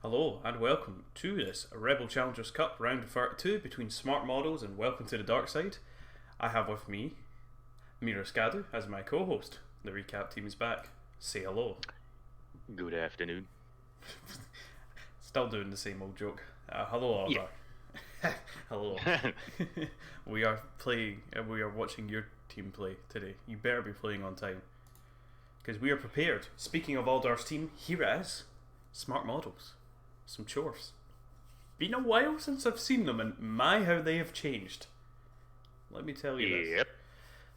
Hello and welcome to this Rebel Challengers Cup round 32 between smart models and welcome to the dark side. I have with me Mira Scadu as my co-host. The recap team is back. Say hello. Good afternoon. Still doing the same old joke. Hello Oliver. Yeah. Hello. We are playing and we are watching your team play today. You better be playing on time. Because we are prepared. Speaking of Aldar's team, here it is. Smart models. Some chores. Been a while since I've seen them, and my how they have changed. Let me tell you Yep.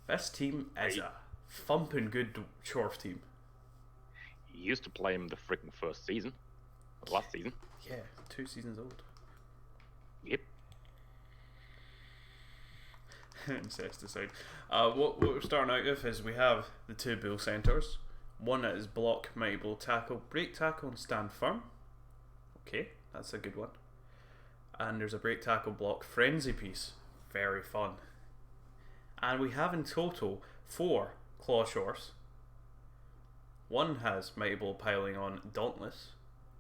this team is a thumping good chores team. You used to play him the freaking first season. Or last season. Yeah, 2 seasons old. Yep. Incesticide. What we're starting out with is we have the 2 bull centres. One is block, mighty blow, tackle, break tackle, and stand firm. Okay, that's a good one. And there's a break tackle block frenzy piece. Very fun. And we have in total 4 claw shores. One has mighty blow piling on dauntless.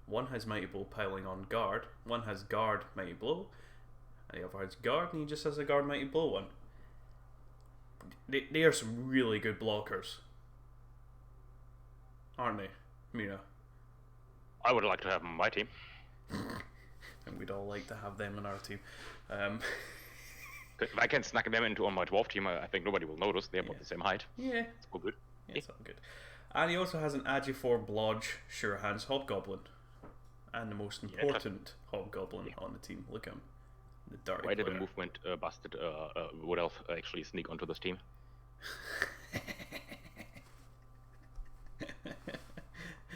One has mighty blow piling on guard. One has guard mighty blow. And the other has guard, and he just has a guard mighty blow one. They are some really good blockers, aren't they, Mira? I would like to have him on my team. And we'd all like to have them in our team. If I can snack them into on my dwarf team, I think nobody will notice. They're about the same height. Yeah, It's all good. it's all good. And he also has an Agi4 Blodge Sure Hands Hobgoblin. And the most important Hobgoblin on the team. Look at him. The dirty Why did the player. movement busted Wood Elf actually sneak onto this team?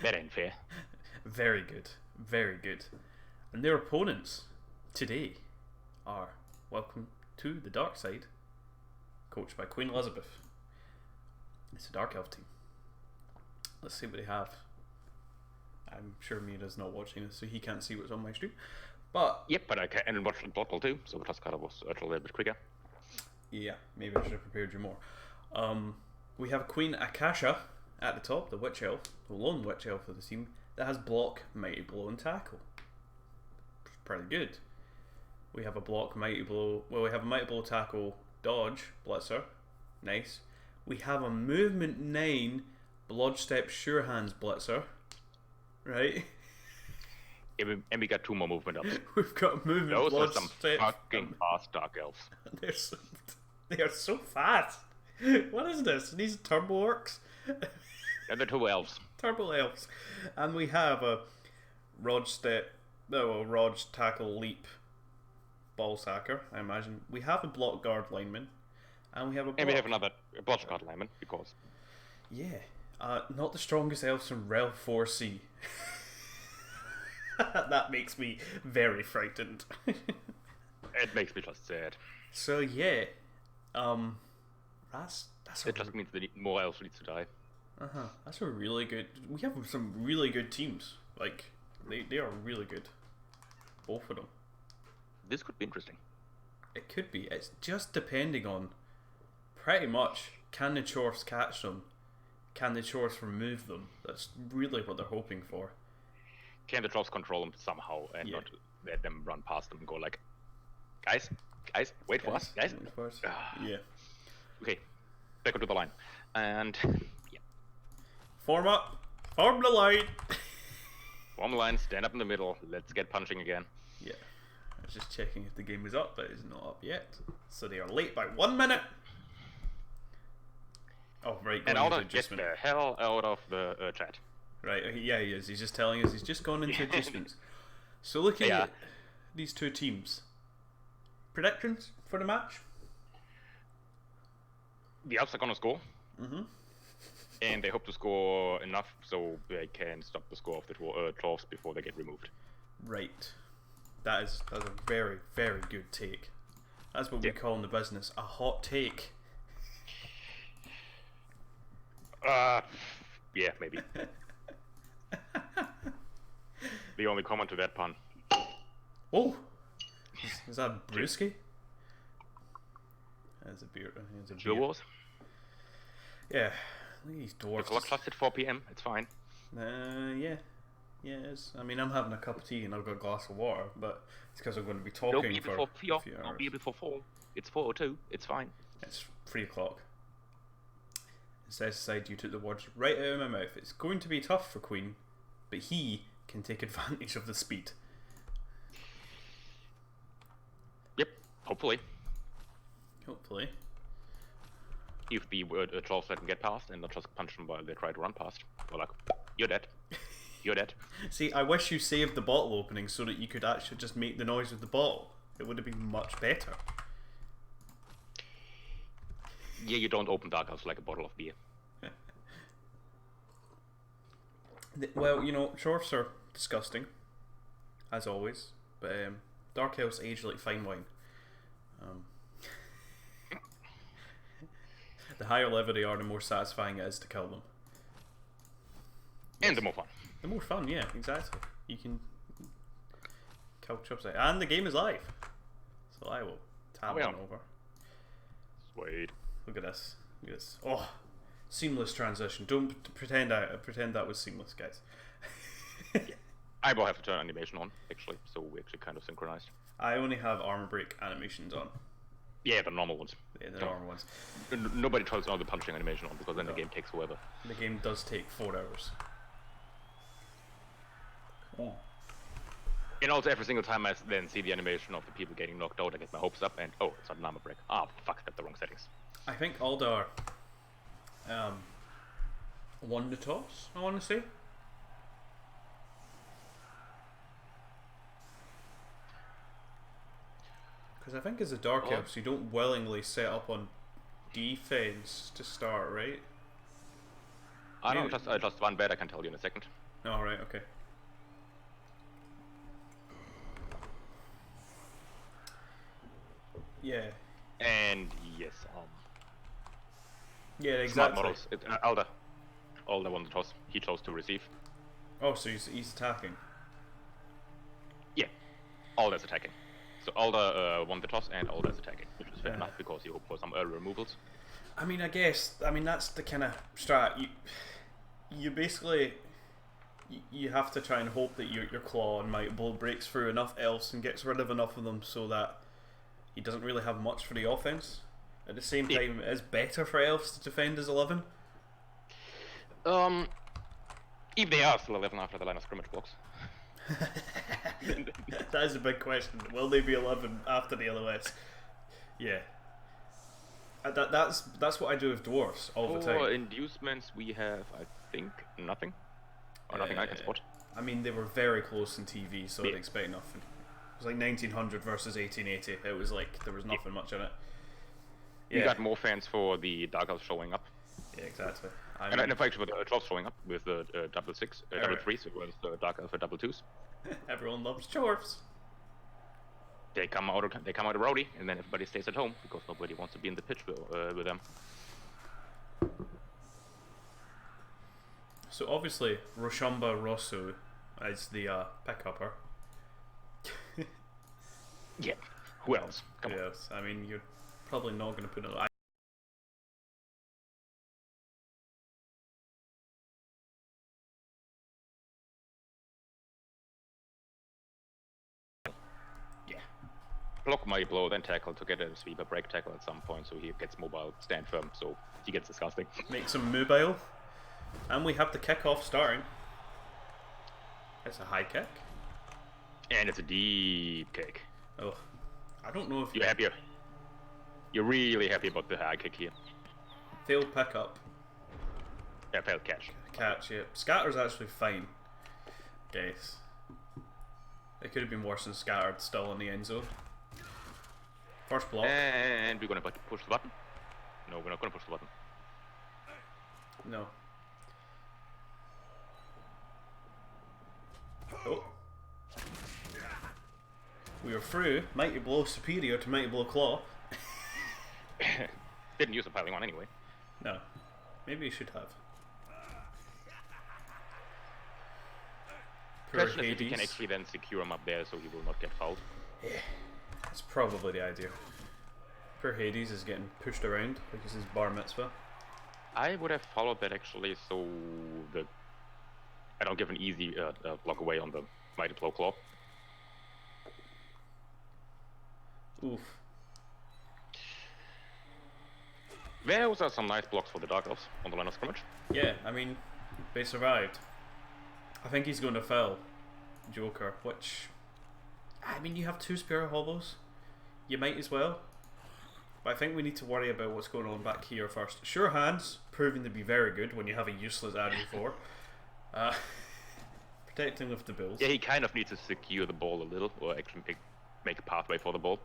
That ain't fair. Very good. Very good. And their opponents today are welcome to the dark side, coached by Queen Elizabeth. It's a dark elf team. Let's see what they have. I'm sure Mira's not watching this, so he can't see what's on my stream. But Yep, but I can watch the Blood Bowl too, so it was kind of was a little bit quicker. yeah, maybe I should have prepared you more. We have Queen Akasha at the top, the witch elf, the lone witch elf of the team, that has block, mighty blow, and tackle. Pretty good. We have a block, mighty blow. Well, we have a mighty blow, tackle, dodge, blitzer. Nice. We have a movement 9, bloodstep, sure hands, blitzer. Right. And we got 2 more movement ups. We've got movement. Those are blood some step, fucking fast dark elves. They are so fast. What is this? These turbo orcs? They're the 2 elves. Turbo elves. And we have a Rod step, Rod tackle leap ball sacker, I imagine. We have a block guard lineman. And we have a block. And we have another Blood Guard lineman, because Yeah. Not the strongest elves from Rel 4C. That makes me very frightened. it makes me just sad. So yeah. That's It just means that more elves need to die. That's a really good. We have some really good teams. Like they are really good. Both of them. This could be interesting. It could be. It's just depending on pretty much can the chores catch them? Can the chores remove them? That's really what they're hoping for. Can the trolls control them somehow and not let them run past them and go like, guys, wait for us, guys. Wait for us. Yeah. Okay, back onto the line. And yeah, Form up. Form the line. form the line, stand up in the middle, let's get punching again. Yeah. I was just checking if the game was up, but it's not up yet. So they are late by 1 minute. Oh, right. And going Alda, into get adjustment. the hell out of the chat. Right, yeah, he is. He's just telling us he's just gone into adjustments. So looking at these 2 teams, predictions for the match? The elves are gonna score. And they hope to score enough so they can stop the score of the trolls before they get removed. Right. That's a very, very good take. That's what we call in the business a hot take. Yeah, maybe. The only comment to that pun. Oh! Is that Brewski? That's a beer. Sure was. Yeah. Look at these The dwarves. clock lasted 4 p.m. It's fine. Yeah. Yeah, it is. I mean, I'm having a cup of tea and I've got a glass of water, but it's because I'm going to be Don't talking be for before a 4. few Don't hours. be before 4. It's 4:02. It's fine. It's 3 o'clock. Instead, you took the words right out of my mouth. It's going to be tough for Queen, but he can take advantage of the speed. Yep. Hopefully. Hopefully. If the trolls let them get past and not just punch them while they try to run past. Or like, you're dead. You're dead. See, I wish you saved the bottle opening so that you could actually just make the noise with the bottle. It would have been much better. Yeah, you don't open Dark Elves like a bottle of beer. Well, you know, Chorfs are disgusting, as always, but Dark Elves age like fine wine. The higher level they are, the more satisfying it is to kill them. And the more fun. The more fun, yeah, exactly. You can kill Chubs out. And the game is live. So I will tab on over. Sweet. Look at this. Look at this. Oh, seamless transition. Don't pretend that was seamless, guys. Yeah. I will have to turn animation on, actually, so we actually kind of synchronized. I only have armor break animations on. Yeah, the normal ones. Yeah, the normal ones. Nobody turns on the punching animation on because then the game takes forever. The game does take 4 hours. Oh. And also every single time I then see the animation of the people getting knocked out, I get my hopes up and oh, it's not an armor break. Ah, fuck, that's the wrong settings. I think Aldar won the toss, I want to say. Because I think as a Dark Elves, you don't willingly set up on defense to start, right? I don't know, just one bad I can tell you in a second. Oh, right, okay. Yeah. And yes, yeah, exactly. Models. Alda won the toss. He chose to receive. Oh, so he's attacking. Yeah, Alda's attacking. So Alda won the toss and Alda's attacking, which is fair enough because you hope for some early removals. I mean, that's the kind of strat. You basically you have to try and hope that your claw and might blow breaks through enough elves and gets rid of enough of them so that he doesn't really have much for the offense. At the same time, it is better for elves to defend as 11. If they are still 11 after the line of scrimmage blocks. That is a big question. Will they be 11 after the LOS? Yeah. That's what I do with dwarves all the time. For inducements, we have, I think, nothing. Or nothing I can spot. I mean, they were very close in TV, so I'd expect nothing. It was like 1900 versus 1880. It was like, there was nothing much in it. Yeah. You got more fans for the Dark Elves showing up. Yeah, exactly. And in fact, with the Trolls showing up with the double 3s, as well as the Dark Elf for double 2s. Everyone loves dwarves. They come out of rowdy, and then everybody stays at home because nobody wants to be in the pitch with them. So obviously, Roshamba Rosso is the pick-upper. Yeah. Who else? Come on. Yes, I mean, you're probably not going to put it. Block might blow, then tackle to get a sweeper break tackle at some point, so he gets mobile, stand firm, so he gets disgusting. Makes him mobile. And we have the kickoff starting. It's a high kick. And it's a deep kick. Oh, I don't know if you're happier. You're really happy about the high kick here. Failed pickup. Yeah, failed catch. Catch, yeah. Scatter's actually fine. Guess. It could have been worse than Scattered still in the end zone. First block. And we're gonna push the button. No, we're not gonna push the button. No. Oh. We are through. Mighty Blow superior to Mighty Blow Claw. Didn't use a piling on anyway. No. Maybe you should have. Question if you can actually then secure him up there so he will not get fouled. Yeah. That's probably the idea. Poor Hades is getting pushed around like it's his bar mitzvah. I would have followed that actually, so the I don't give an easy block away on the Mighty Blow Claw. Oof. Those are some nice blocks for the Dark Elves on the line of scrimmage. Yeah, I mean, they survived. I think he's going to fell Joker, which... I mean, you have 2 Spirit Hobos. You might as well. But I think we need to worry about what's going on back here first. Sure Hands, proving to be very good when you have a useless RO4. Protecting with the bills. Yeah, he kind of needs to secure the ball a little, or actually make a pathway for the ball.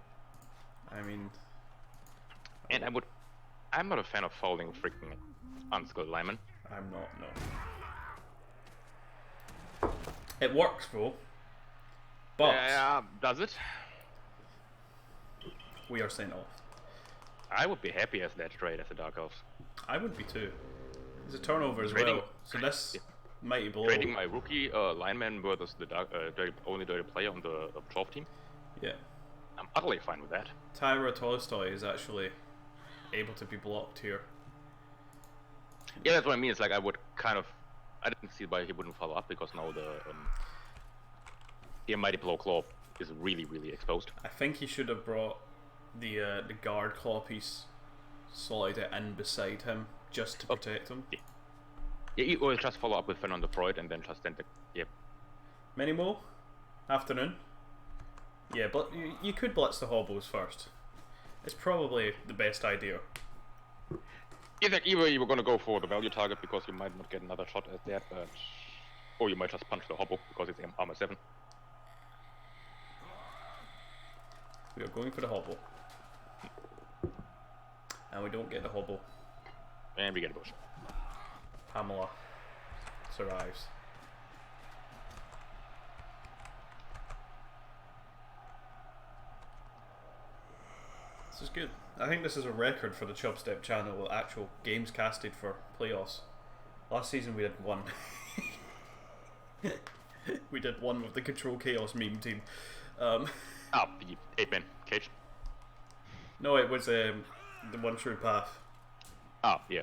I mean... And I'm not a fan of fouling freaking unskilled linemen. I'm not, no. It works, bro. But... does it? We are sent off. I would be happy as that trade as a Dark Elves. I would be too. There's a turnover as well. So this Mighty Blow... Trading my rookie lineman versus the only dirty player on the 12 team? Yeah. I'm utterly fine with that. Tyra Tolstoy is actually able to be blocked here. Yeah, that's what I mean. It's like I didn't see why he wouldn't follow up, because now the Mighty Blow Claw is really, really exposed. I think he should have brought the guard claw piece, slotted it in beside him, just to protect him. Yeah, or just follow up with Fernando Freud and then just send the... Yeah. Minimo? Afternoon? Yeah, but you could blitz the hobos first. It's probably the best idea. Either you were going to go for the value target because you might not get another shot at that, but... Or you might just punch the hobo because it's armor 7. We are going for the hobo. And we don't get the hobo. And we get a bush. Pamela survives. This is good. I think this is a record for the Chubstep channel with actual games casted for playoffs. Last season we did 1. We did 1 with the Control Chaos meme team. The 8-man cage. No, it was the One True Path. Yeah,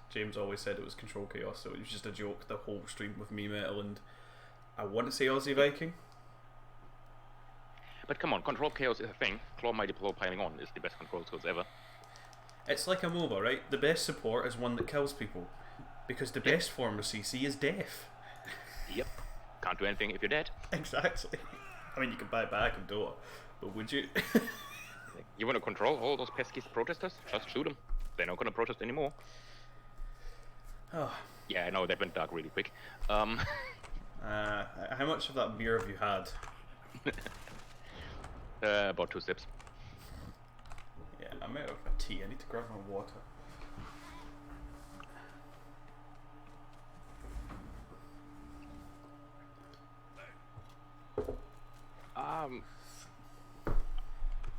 James always said it was Control Chaos, so it was just a joke the whole stream with me, Metal, and I want to say Aussie Viking. But come on, Control Chaos is a thing. Claw Mighty Blow piling on is the best control skills ever. It's like a MOBA, right? The best support is one that kills people, because the best form of CC is death. Yep. Can't do anything if you're dead. Exactly. I mean, you can buy back and do it, but would you? You want to control all those pesky protesters? Just shoot them. They're not going to protest anymore. Oh. Yeah, I know, that went dark really quick. How much of that beer have you had? About 2 sips. Yeah, I'm out of a tea. I need to grab my water.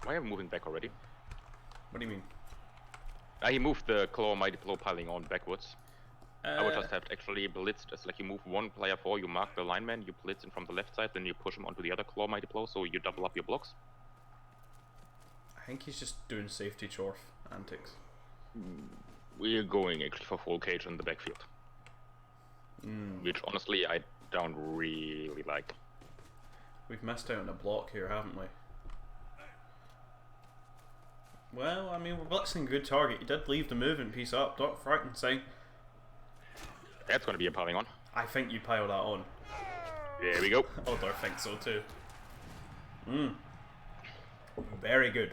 Why are we moving back already? What do you mean? He moved the Claw Mighty Blow piling on backwards. I would just have actually blitzed. It's like you move one player forward, you mark the lineman, you blitz in from the left side, then you push him onto the other Claw Mighty Blow, so you double up your blocks. I think he's just doing safety chorf antics. We're going actually for full cage in the backfield. Which honestly I don't really like. We've missed out on a block here, haven't we? Well, I mean, we're blitzing a good target. You did leave the movement piece up. Don't frighten, say. That's going to be a piling on. I think you pile that on. There we go. Oddler thinks so too. Very good.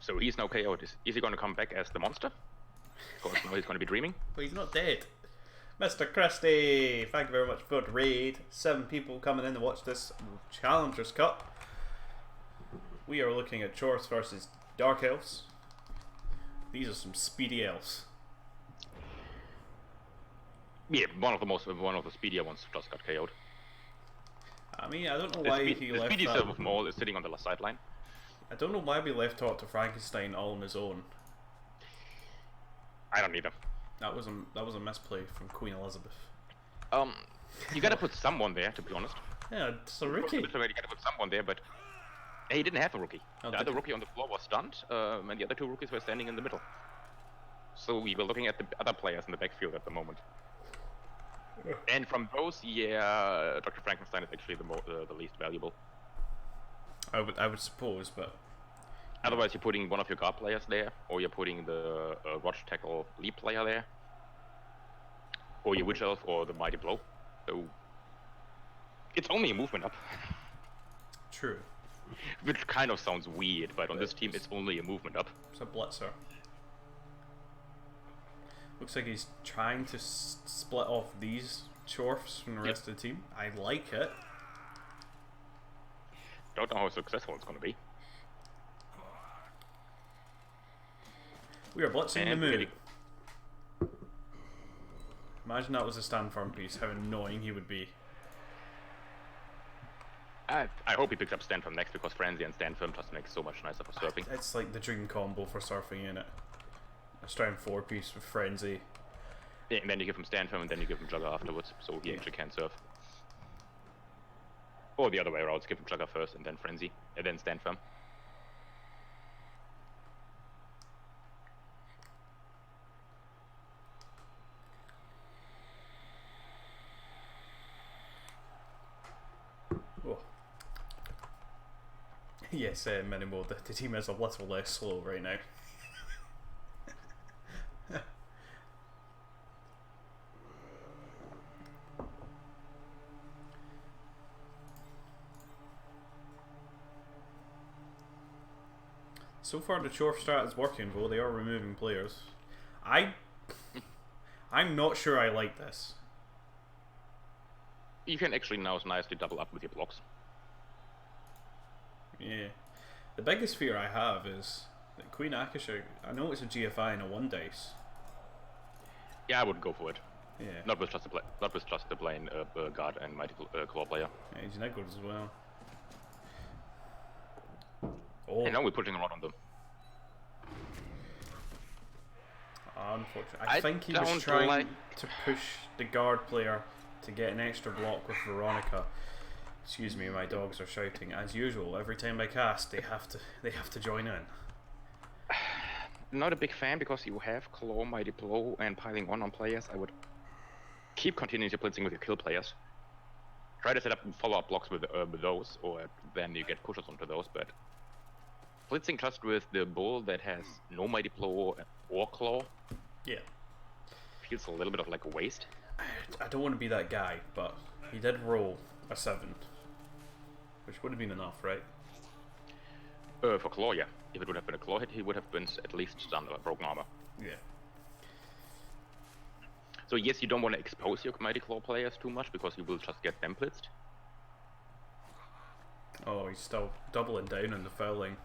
So he's now KO'd. Is he going to come back as the monster? Of course, now he's going to be dreaming. But he's not dead. Mr. Christie, thank you very much for the raid. 7 people coming in to watch this Challengers Cup. We are looking at Chorfs versus Dark Elves. These are some speedy elves. Yeah, one of the speedier ones just got KO'd. I mean, I don't know why he left speedy that. Silver Maul is sitting on the sideline. I don't know why we left Dr. Frankenstein all on his own. I don't either. That was a misplay from Queen Elizabeth. You gotta put someone there, to be honest. Yeah, it's a rookie. You gotta put someone there, but he didn't have a rookie. Oh, the other rookie on the floor was stunned, and the other 2 rookies were standing in the middle. So we were looking at the other players in the backfield at the moment. And from those, yeah, Dr. Frankenstein is actually the least valuable. I would suppose, but otherwise you're putting one of your guard players there, or you're putting the Watch Tackle lead player there, or your Witch Elf or the Mighty Blow. So it's only a movement up. True. Which kind of sounds weird, but on this team it's only a movement up. It's a blitzer. Looks like he's trying to split off these chorfs from the rest of the team. I like it. Don't know how successful it's going to be. We are blitzing the moon. Imagine that was a stand firm piece, how annoying he would be. I hope he picks up stand firm next, because Frenzy and stand firm just makes so much nicer for surfing. It's like the dream combo for surfing, innit? A strand 4 piece with Frenzy. Yeah, and then you give him stand firm and then you give him Jugger afterwards, so he actually can surf. Or the other way around, give him Jugger first and then Frenzy, and then stand firm. Oh. Yes, minimal. The team is a little less slow right now. So far the Chorf strat is working, though. They are removing players. I'm not sure I like this. You can actually now nicely double up with your blocks. Yeah. The biggest fear I have is that Queen Akasha, I know it's a GFI and a 1 dice. Yeah, I would go for it. Yeah. Not with just the plain guard and mighty claw player. Yeah, he's niggled as well. Oh. And now we're pushing a lot on them. Unfortunately. I think he was trying to push the guard player to get an extra block with Veronica. Excuse me, my dogs are shouting as usual. Every time I cast, they have to join in. Not a big fan, because you have Claw, Mighty Blow, and piling on players. I would keep continuing your blitzing with your kill players. Try to set up follow-up blocks with those, or then you get pushers onto those. But blitzing just with the bull that has no Mighty Blow or Claw, yeah, feels a little bit of like a waste. I don't want to be that guy, but he did roll a 7, which would have been enough, right? For Claw, yeah. If it would have been a Claw hit, he would have been at least stunned or broken armor. Yeah. So yes, you don't want to expose your Mighty Claw players too much, because you will just get them blitzed. Oh, he's still doubling down on the fouling.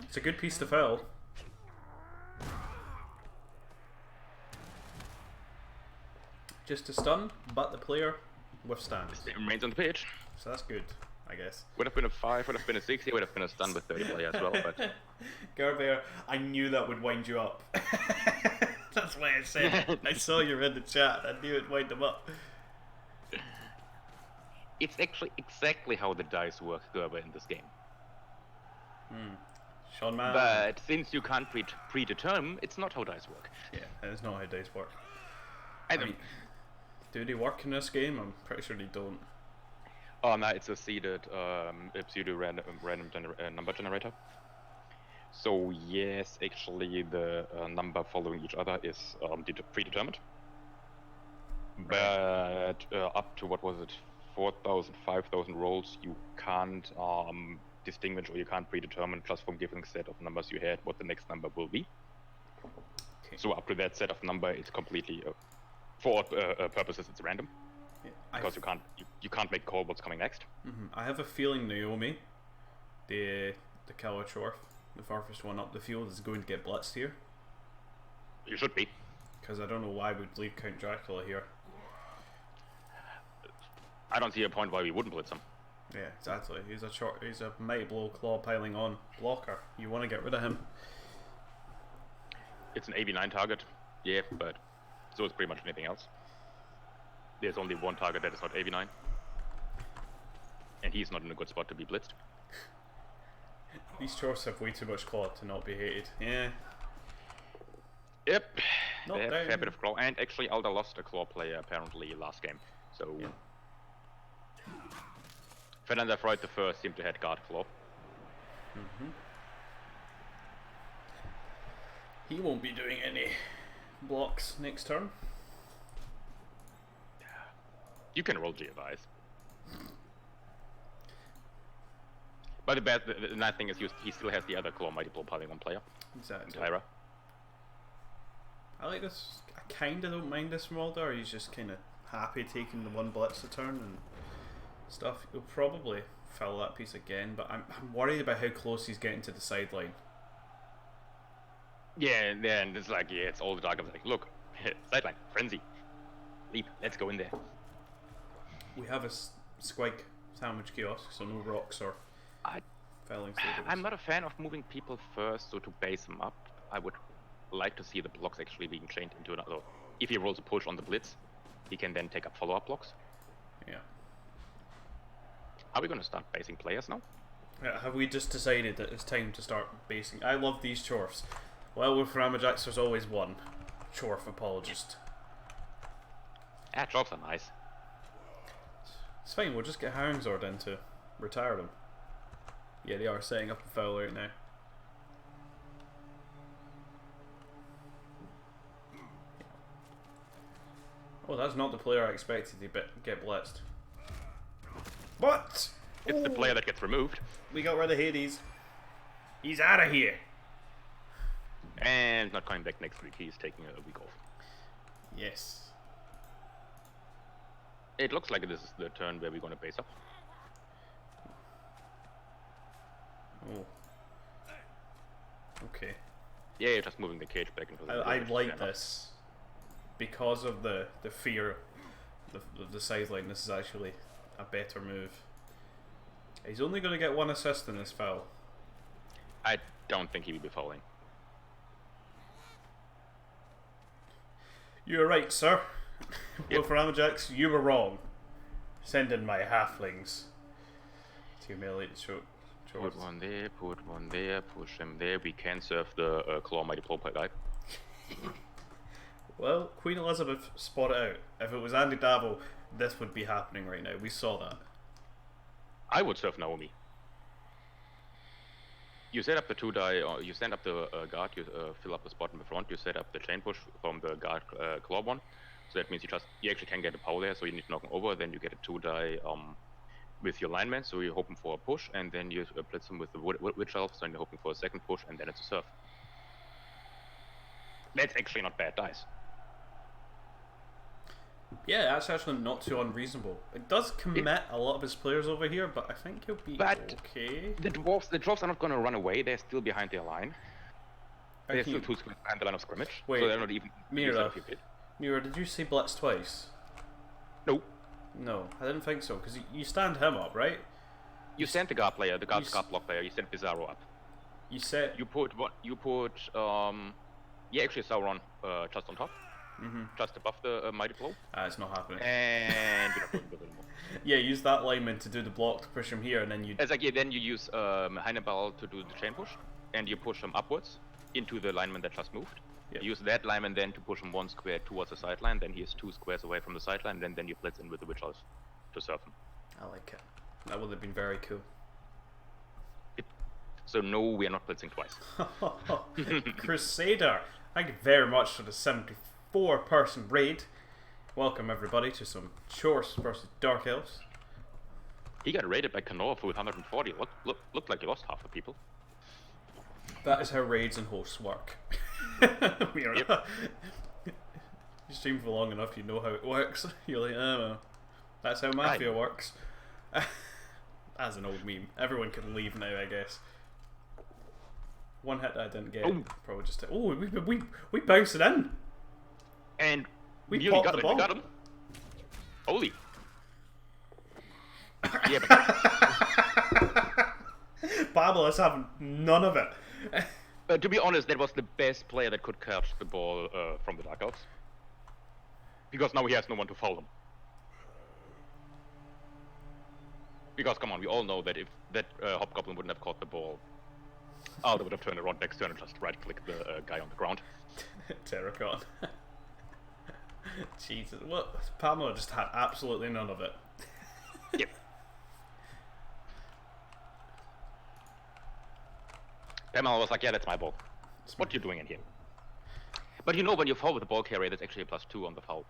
It's a good piece to foul. Just a stun, but the player withstands. It remains on the pitch. So that's good, I guess. Would have been a 5, would have been a 6, would have been a stun with 30 player as well, but... Garbear, I knew that would wind you up. That's why I said it. I saw you in the chat, I knew it'd wind him up. It's actually exactly how the dice work, Gerber, in this game. Sean Man. But since you can't predetermine, it's not how dice work. Yeah, it's not how dice work. I mean, do they work in this game? I'm pretty sure they don't. Oh no, it's a seeded pseudo random number generator. So yes, actually the number following each other is predetermined. But up to, what was it, 4,000, 5,000 rolls, you can't distinguish, or you can't predetermine just from giving set of numbers you had what the next number will be. Okay. So up to that set of number, it's completely for purposes it's random. Yeah, because you can't make call what's coming next. I have a feeling Naomi, the Killer Chorf, the farthest one up the field, is going to get blitzed here. You should be. Because I don't know why we'd leave Count Dracula here. I don't see a point why we wouldn't blitz him. Yeah, exactly. He's a Mighty Blow Claw piling on blocker. You want to get rid of him. It's an AB9 target, yeah, but so is pretty much anything else. There's only one target that is not AB9. And he's not in a good spot to be blitzed. These Chorfs have way too much claw to not be hated. Yeah. Yep. Not they have a down. fair bit of claw, and actually Alda lost a claw player apparently last game. So Yeah. Fernanda Freud the first seemed to head guard claw. He won't be doing any blocks next turn. You can roll Geovice. But the nice thing is he still has the other claw mighty blow piling on player. Exactly. Tyra. I like this. I kind of don't mind this from Alder. He's just kind of happy taking the one blitz a turn and stuff. He'll probably fill that piece again, but I'm worried about how close he's getting to the sideline. Yeah, and then it's like, yeah, it's all the dark. I'm like, look, sideline, frenzy, leap, let's go in there. We have a squig sandwich kiosk, so no rocks or felling stables. I'm not a fan of moving people first, so to base them up, I would like to see the blocks actually being chained into another. If he rolls a push on the blitz, he can then take up follow-up blocks. Yeah. Are we going to start basing players now? Have we just decided that it's time to start basing? I love these chorfs. Well, with Ramajax, there's always one chorf apologist. Yeah, chorfs are nice. It's fine, we'll just get Houndzord in to retire them. Yeah, they are setting up a foul right now. Oh, that's not the player I expected to get blitzed. What? It's the player that gets removed. We got rid of Hades. He's out of here. And not coming back next week, he's taking a week off. Yes. It looks like this is the turn where we're going to base up. Oh. Okay. Yeah, you're just moving the cage back into the... I like this. Because of the fear of the sideline, this is actually a better move. He's only going to get one assist in this foul. I don't think he will be fouling. You're right, sir. Yep. Well, for Amajax, you were wrong. Send in my halflings to humiliate the show. Put one there, push him there. We can serve the claw mighty blow guy. Well, Queen Elizabeth spotted out. If it was Andy Davo, this would be happening right now. We saw that. I would serve Naomi. You set up the 2-die, or you send up the guard, you fill up the spot in the front, you set up the chain push from the guard claw one. So that means you actually can get a power there, so you need to knock him over, then you get a 2-die with your lineman, so you're hoping for a push, and then you blitz him with the witch elf, so you're hoping for a second push, and then it's a serve. That's actually not bad dice. Yeah, that's actually not too unreasonable. It does commit a lot of his players over here, but I think he'll be okay. The dwarves are not going to run away. They're still behind their line. They're still 2 squares behind the line of scrimmage. Wait, so they're not even... Mira, did you say blitz twice? No. No, I didn't think so, because you stand him up, right? You send the guard player, the guard block player, you send Bizarro up. You set... You put yeah, actually Sauron just on top. Just above the mighty blow. It's not happening. And you're not going to anymore. Yeah, use that lineman to do the block to push him here, and then you... It's like, yeah, then you use Hannibal to do the chain push, and you push him upwards into the lineman that just moved. Yep. You use that lineman then to push him 1 square towards the sideline, then he is 2 squares away from the sideline, and then you blitz in with the witch elf to serve him. I like it. That would have been very cool. So no, we are not blitzing twice. Crusader, thank you very much for the 74-person raid. Welcome everybody to some Chorfs versus Dark Elves. He got raided by Kanoa for 140. Looked like he lost half the people. That is how raids and hosts work. Yep. You stream for long enough, you know how it works. You're like, oh, well, that's how Mafia works. As an old meme. Everyone can leave now, I guess. One hit that I didn't get. Oh. Probably just... Oh, we bounced it in. And we popped the ball. We got him. Holy. Yeah, Pablo is having none of it. To be honest, that was the best player that could catch the ball from the Dark Elves. Because now he has no one to foul him. Because, come on, we all know that if that Hobgoblin wouldn't have caught the ball, Oh, they would have turned around next turn and just right-click the guy on the ground. Terracon. Jesus, what? Pamela just had absolutely none of it. Yep. Pamela was like, yeah, that's my ball. What are you doing in here? But you know, when you foul with the ball carrier, that's actually a +2 on the foul.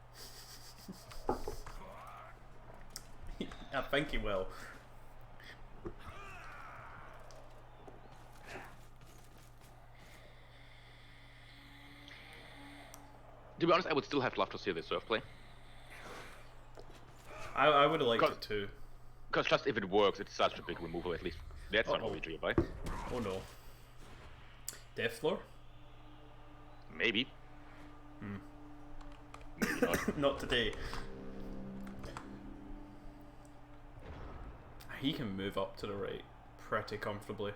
I think he will. To be honest, I would still have loved to see the serve play. I would have liked it too. Because just if it works, it's such a big removal, at least. That's not OVG, right? Oh no. Death floor? Maybe. Maybe not. Not today. He can move up to the right pretty comfortably.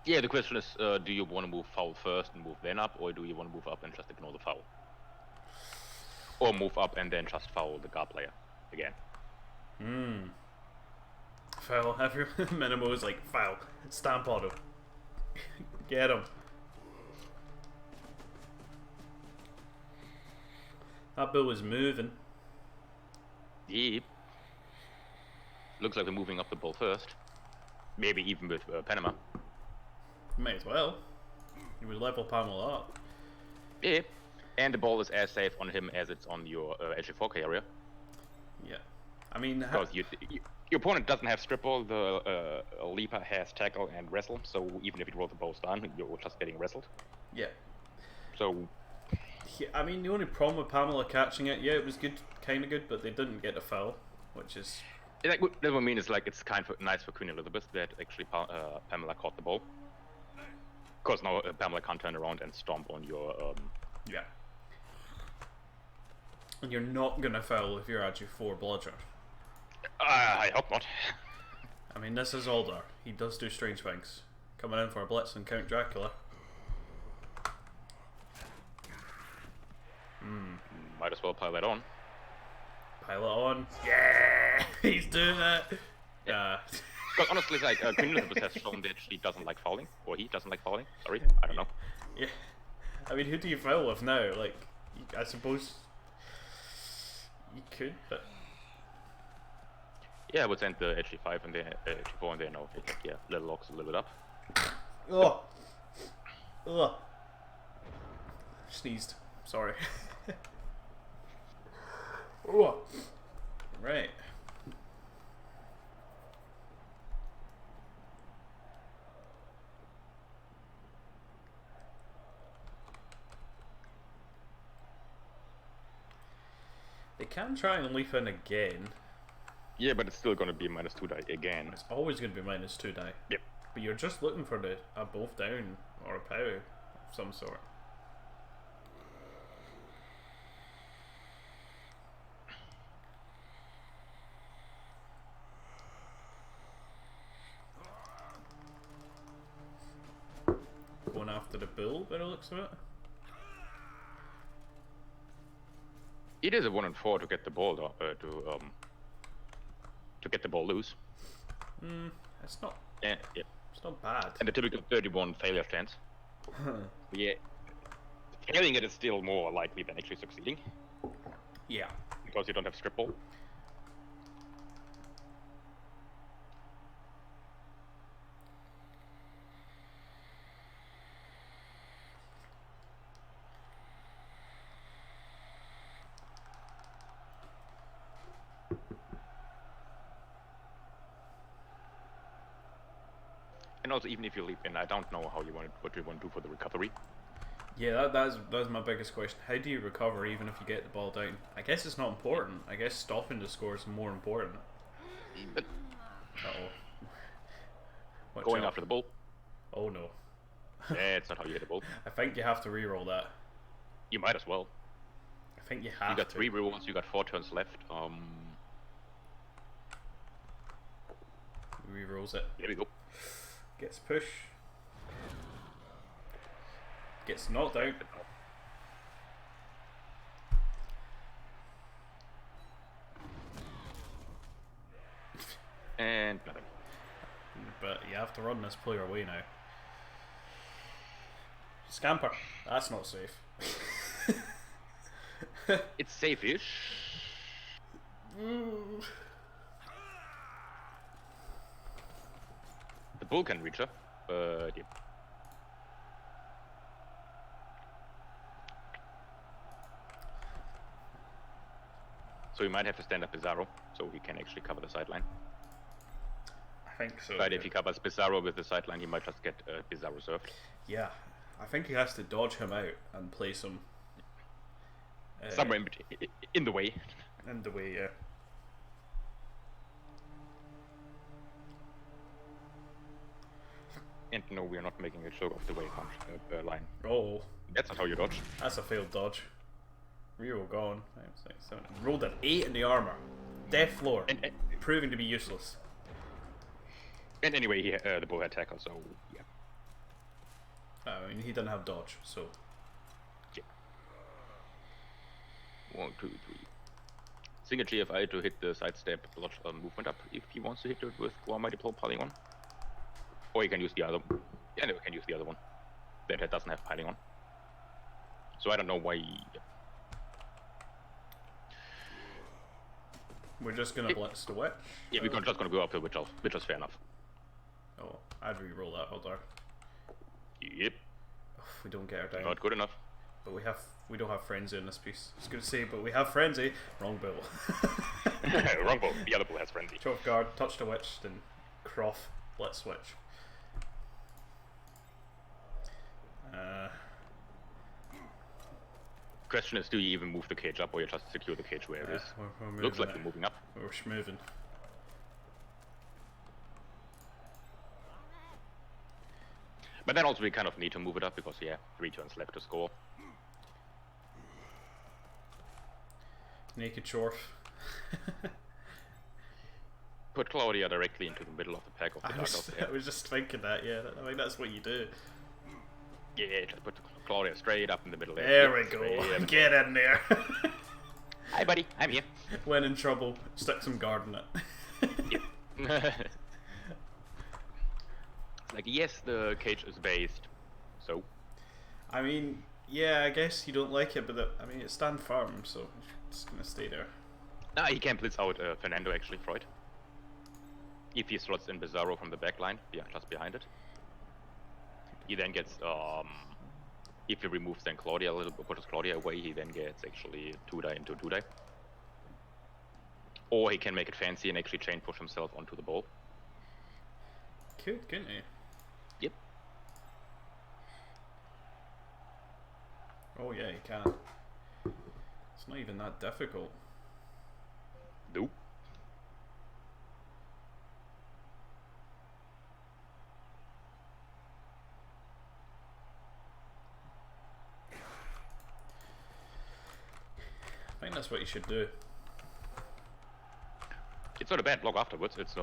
Yeah, the question is, do you want to move foul first and move then up, or do you want to move up and just ignore the foul? Or move up and then just foul the guard player again? Foul. Every minimal is like, foul. Stamp auto. Get him. That bill is moving. Yep. Looks like they're moving up the ball first. Maybe even with Panama. Might as well. You would level Pamela up. Yeah. And the ball is as safe on him as it's on your HA4 carrier. Yeah. I mean... Because your opponent doesn't have strip ball, the Leaper has tackle and wrestle, so even if you roll the balls down, you're just getting wrestled. Yeah. So... Yeah, I mean, the only problem with Pamela catching it, yeah, it was good, kind of good, but they didn't get a foul, which is... That would mean it's like, it's kind of nice for Queen Elizabeth that actually Pamela caught the ball. Because now Pamela can't turn around and stomp on your... Yeah. And you're not going to foul if you're actually 4 bludgeon. I hope not. I mean, this is Aldar. He does do strange things. Coming in for a blitz and Count Dracula. Might as well pile that on. Pile it on. Yeah! He's doing it! Yeah. Because honestly, like, Queen Elizabeth has shown that she doesn't like fouling. Or he doesn't like fouling. Sorry, I don't know. Yeah. I mean, who do you foul with now? Like, I suppose... You could, but... Yeah, I would send the HG5 and the HG4 and then okay, yeah, little locks a little bit up. Ugh. Ugh. Sneezed. Sorry. Ugh. Right. They can try and leap in again. Yeah, but it's still going to be -2 die again. It's always going to be -2 die. Yep. But you're just looking for a both down or a pow of some sort. Going after the bull by the looks of it. It is a 1-4 to get the ball to get the ball loose. It's not. Yeah. It's not bad. And the typical 31 failure chance. Yeah. Failing it is still more likely than actually succeeding. Yeah. Because you don't have strip ball. And also, even if you leap in, I don't know how you what you want to do for the recovery. Yeah, that's my biggest question. How do you recover even if you get the ball down? I guess it's not important. I guess stopping the score is more important. But Going after the ball. Oh no. Yeah, it's not how you hit the ball. I think you have to re-roll that. You might as well. I think you have You got to. 3 rerolls, you got 4 turns left. Re-rolls it. There we go. Gets push. Gets knocked out. And nothing. But you have to run this player away now. Scamper. That's not safe. It's safe-ish. The bull can reach her, but yeah. So you might have to stand up Bizarro, so he can actually cover the sideline. I think so. But if he covers Bizarro with the sideline, he might just get Bizarro served. Yeah, I think he has to dodge him out and play some... somewhere in the way. In the way, yeah. And no, we are not making a joke of the way punch line. Oh. That's not how you dodge. That's a failed dodge. Real gone. 5, 6, 7. Rolled an 8 in the armor. Death floor. And proving to be useless. And anyway, the bull had tackle, so yeah. I mean, he didn't have dodge, so. Yeah. 1, 2, 3. Single GFI to hit the sidestep blotch movement up if he wants to hit it with Claw Mighty Blow piling on. Or he can use the other. Yeah, no, he can use the other one. That doesn't have piling on. So I don't know why. We're just gonna blitz the witch. Yeah, we're just gonna go up to witch elf, which is fair enough. Oh, I'd re-roll that, hold on. Yep. Oh, we don't get her down. Not good enough. But we don't have frenzy in this piece. I was gonna say, but we have frenzy. Wrong bill. Wrong bull. The other bull has frenzy. Show off guard, touch the witch, then croft, blitz switch. Question is, do you even move the cage up, or you just secure the cage where it is? We're Looks like it. you're moving up. We're moving. But then also we kind of need to move it up because yeah, 3 turns left to score. Naked Shorf. Put Claudia directly into the middle of the pack of the I was just thinking that, yeah. I mean, that's what you do. Yeah, just put Claudia straight up in the middle there. There we go. Get in there. Hi, buddy. I'm here. When in trouble, stick some guard in it. Yeah. Like, yes, the cage is based, so. I mean, yeah, I guess you don't like it, but I mean, it's stand firm, so it's just gonna stay there. Nah, he can blitz out Fernando, actually, Freud. If he slots in Bizarro from the back line, yeah, just behind it. He then gets, if he removes then Claudia a little bit, pushes Claudia away, he then gets actually 2-die into 2-die. Or he can make it fancy and actually chain push himself onto the ball. Could, couldn't he? Yep. Oh yeah, he can. It's not even that difficult. Nope. I think that's what you should do. It's not a bad block afterwards. It's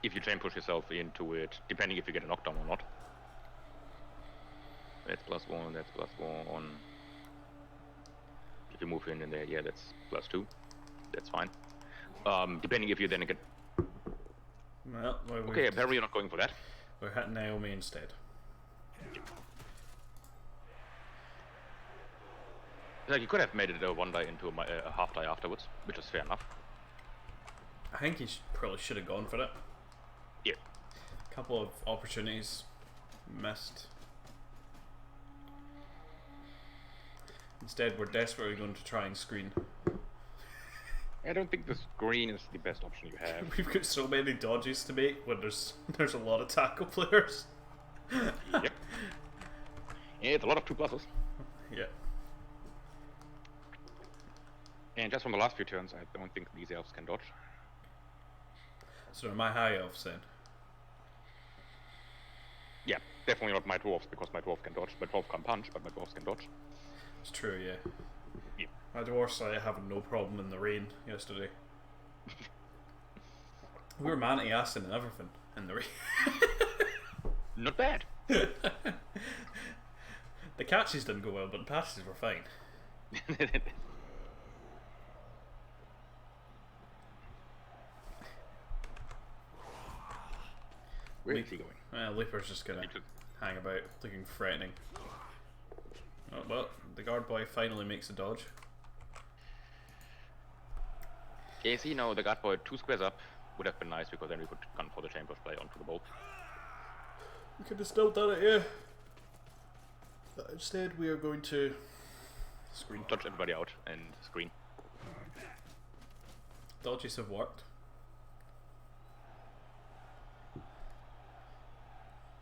if you chain push yourself into it, depending if you get a knockdown or not. That's +1. That's +1. If you move in there, yeah, that's +2. That's fine. Depending if you then get. Well, okay, apparently you're not going for that. We're hitting Naomi instead. Like, you could have made it a 1-die into a half-die afterwards, which is fair enough. I think he probably should have gone for it. Yeah. A couple of opportunities missed. Instead, we're desperately going to try and screen. I don't think the screen is the best option you have. We've got so many dodges to make when there's a lot of tackle players. Yep. Yeah, it's a lot of 2+. Yeah. And just from the last few turns, I don't think these elves can dodge. So are my high elves then? Yeah, definitely not my dwarves, because my dwarf can dodge. My dwarf can punch, but my dwarves can dodge. It's true, yeah. Yeah. My dwarfs I have no problem in the rain yesterday. We were manty-assing and everything in the rain. Not bad. The catches didn't go well, but the passes were fine. Where is he going? Leaper's just gonna hang about, looking threatening. Oh, well, the guard boy finally makes a dodge. Yeah, see, no, the guard boy 2 squares up would have been nice because then we could gun for the chamber play onto the bolt. We could have still done it, yeah. But instead, we are going to screen. Dodge everybody out and screen. Dodges have worked.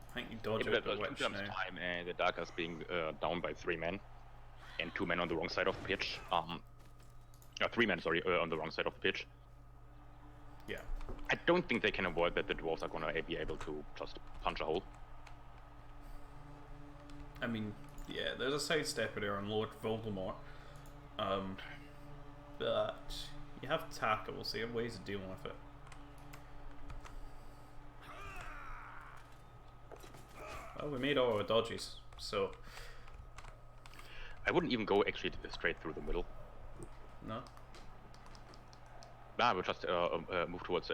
I think you dodge out the witch now. Time, and the Darkers being down by 3 men and 2 men on the wrong side of the pitch. 3 men, sorry, on the wrong side of the pitch. Yeah. I don't think they can avoid that the dwarves are gonna be able to just punch a hole. I mean, yeah, there's a sidestepper there on Lord Voldemort. But you have tackle, so you have ways of dealing with it. Well, we made all our dodges, so... I wouldn't even go actually straight through the middle. No? Nah, we'll just move towards